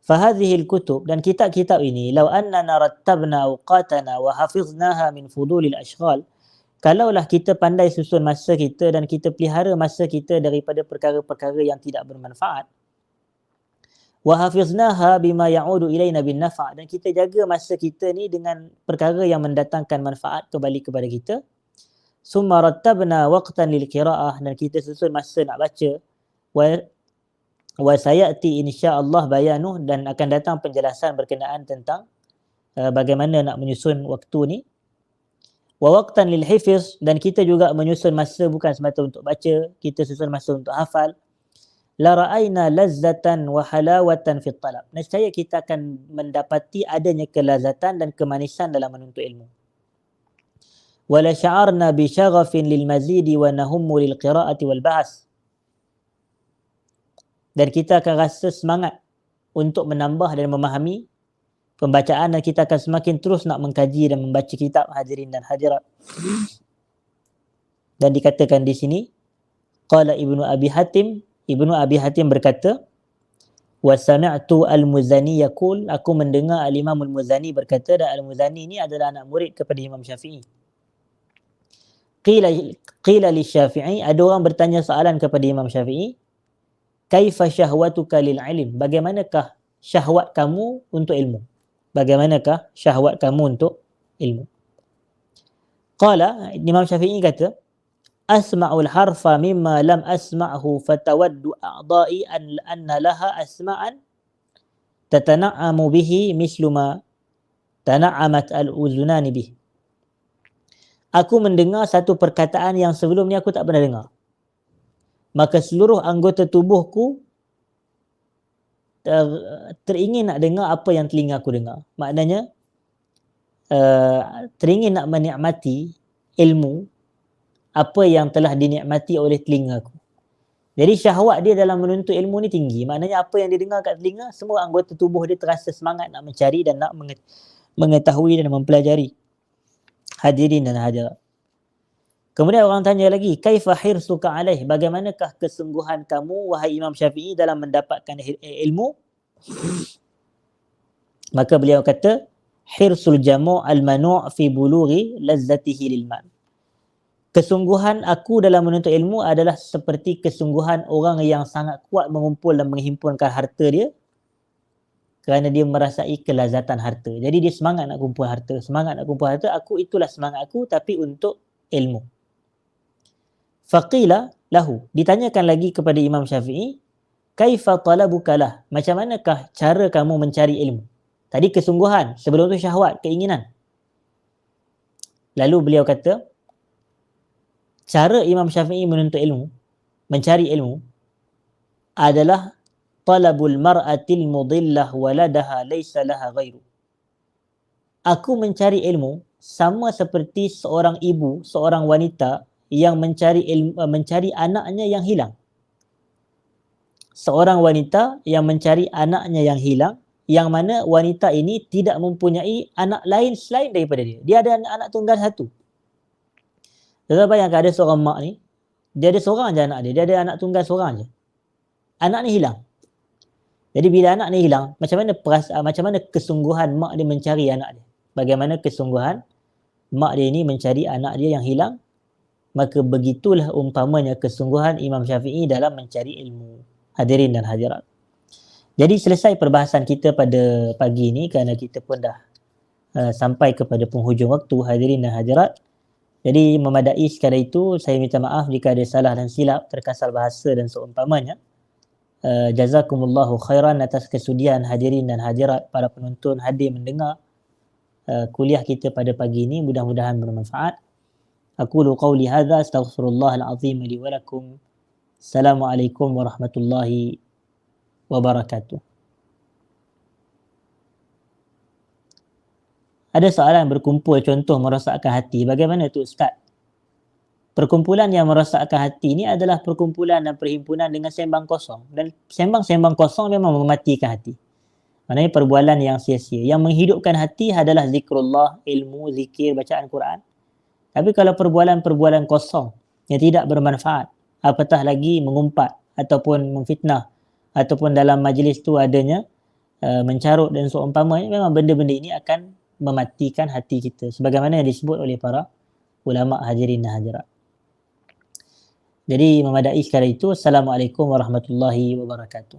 Fahadhihi al-kutub, dan kitab-kitab ini, law annana rattabna awqatana wa hafiznaha min fudulil ashghal, kalaulah kita pandai susun masa kita dan kita pelihara masa kita daripada perkara-perkara yang tidak bermanfaat, wa hafiznaha bima ya'udu ilaina bin nafa', dan kita jaga masa kita ni dengan perkara yang mendatangkan manfaat kembali kepada kita. Summa rattabna waqtan lil qira'ah, dan kita susun masa nak baca. Wa sayati insyaallah bayanuh, dan akan datang penjelasan berkenaan tentang bagaimana nak menyusun waktu ni. Wa waqtan lil hifiz, dan kita juga menyusun masa bukan semata untuk baca, kita susun masa untuk hafal. La ra'ayna lazzatan wa halawatan fi talab, nescaya kita akan mendapati adanya kelazatan dan kemanisan dalam menuntut ilmu. Wa la sya'arna bi syaghafin lil mazidi wa nahummu lil qira'ati wal bahas, dan kita akan rasa semangat untuk menambah dan memahami pembacaan, dan kita akan semakin terus nak mengkaji dan membaca kitab, hadirin dan hadirat. Dan dikatakan di sini, qala Ibnu Abi Hatim berkata, wa sami'tu al-Muzani yaqul, aku mendengar al-Imam al-Muzani berkata, dan al-Muzani ini adalah anak murid kepada Imam Syafi'i. Qila li Syafi'i, ada orang bertanya soalan kepada Imam Syafi'i, kaifa syahwatuka lil ilm, bagaimanakah syahwat kamu untuk ilmu? Bagaimanakah syahwat kamu untuk ilmu? Qala, Imam Syafi'i kata, asma'ul harfa mimma lam asma'hu fatawaddu a'dha'i anna laha asma'an tatana'amu bihi mislu ma tana'amat al-uzunani bih. Aku mendengar satu perkataan yang sebelum ni aku tak pernah dengar, maka seluruh anggota tubuhku teringin nak dengar apa yang telinga aku dengar. Maknanya teringin nak menikmati ilmu apa yang telah dinikmati oleh telingaku. Jadi syahwat dia dalam menuntut ilmu ni tinggi. Maknanya apa yang dia dengar kat telinga, semua anggota tubuh dia terasa semangat nak mencari dan nak mengetahui dan mempelajari. Hadirin dan hadirat. Kemudian orang tanya lagi, kaifa hirsuka alaih, bagaimanakah kesungguhan kamu wahai Imam Syafi'i dalam mendapatkan ilmu? Maka beliau kata, hirsul jamu' al-manu' fi bulughi lazzatihi lil mal. Kesungguhan aku dalam menuntut ilmu adalah seperti kesungguhan orang yang sangat kuat mengumpul dan menghimpunkan harta dia kerana dia merasai kelazatan harta. Jadi dia semangat nak kumpul harta, aku itulah semangat aku, tapi untuk ilmu. Faqila lahu, ditanyakan lagi kepada Imam Syafi'i, kaifa talabuka lah, macam manakah cara kamu mencari ilmu? Tadi kesungguhan, sebelum tu syahwat, keinginan. Lalu beliau kata, cara Imam Syafi'i menuntut ilmu, mencari ilmu adalah talabul mar'atil mudillah waladaha laysa laha ghairu. Aku mencari ilmu sama seperti seorang ibu, seorang wanita yang mencari ilmu, mencari anaknya yang hilang. Seorang wanita yang mencari anaknya yang hilang, yang mana wanita ini tidak mempunyai anak lain selain daripada dia. Dia ada anak tunggal satu. Kita bayangkan ada seorang mak ni, dia ada seorang je anak dia, dia ada anak tunggal seorang je. Anak ni hilang. Jadi bila anak ni hilang, macam mana kesungguhan mak dia mencari anak dia? Bagaimana kesungguhan mak dia ini mencari anak dia yang hilang? Maka begitulah umpamanya kesungguhan Imam Syafi'i dalam mencari ilmu. Hadirin dan hadirat. Jadi selesai perbahasan kita pada pagi ini kerana kita pun dah sampai kepada penghujung waktu, hadirin dan hadirat. Jadi memadai sekadar itu, saya minta maaf jika ada salah dan silap, terkasar bahasa dan seumpamanya. Jazakumullahu khairan atas kesudian hadirin dan hadirat, para penonton hadir mendengar kuliah kita pada pagi ini, mudah-mudahan bermanfaat. Aqulu qawli hadza astaghfirullahal azim li wa lakum. Assalamualaikum warahmatullahi wabarakatuh. Ada soalan berkumpul contoh merosakkan hati. Bagaimana tu Ustaz? Perkumpulan yang merosakkan hati ini adalah perkumpulan dan perhimpunan dengan sembang kosong. Dan sembang-sembang kosong memang mematikan hati. Maknanya perbualan yang sia-sia. Yang menghidupkan hati adalah zikrullah, ilmu, zikir, bacaan Quran. Tapi kalau perbualan-perbualan kosong yang tidak bermanfaat, apatah lagi mengumpat ataupun memfitnah, ataupun dalam majlis tu adanya mencarut dan seumpamanya, memang benda-benda ini akan mematikan hati kita. Sebagaimana yang disebut oleh para ulama, hadirin dan hadirat. Jadi memadai sekali itu. Assalamualaikum warahmatullahi wabarakatuh.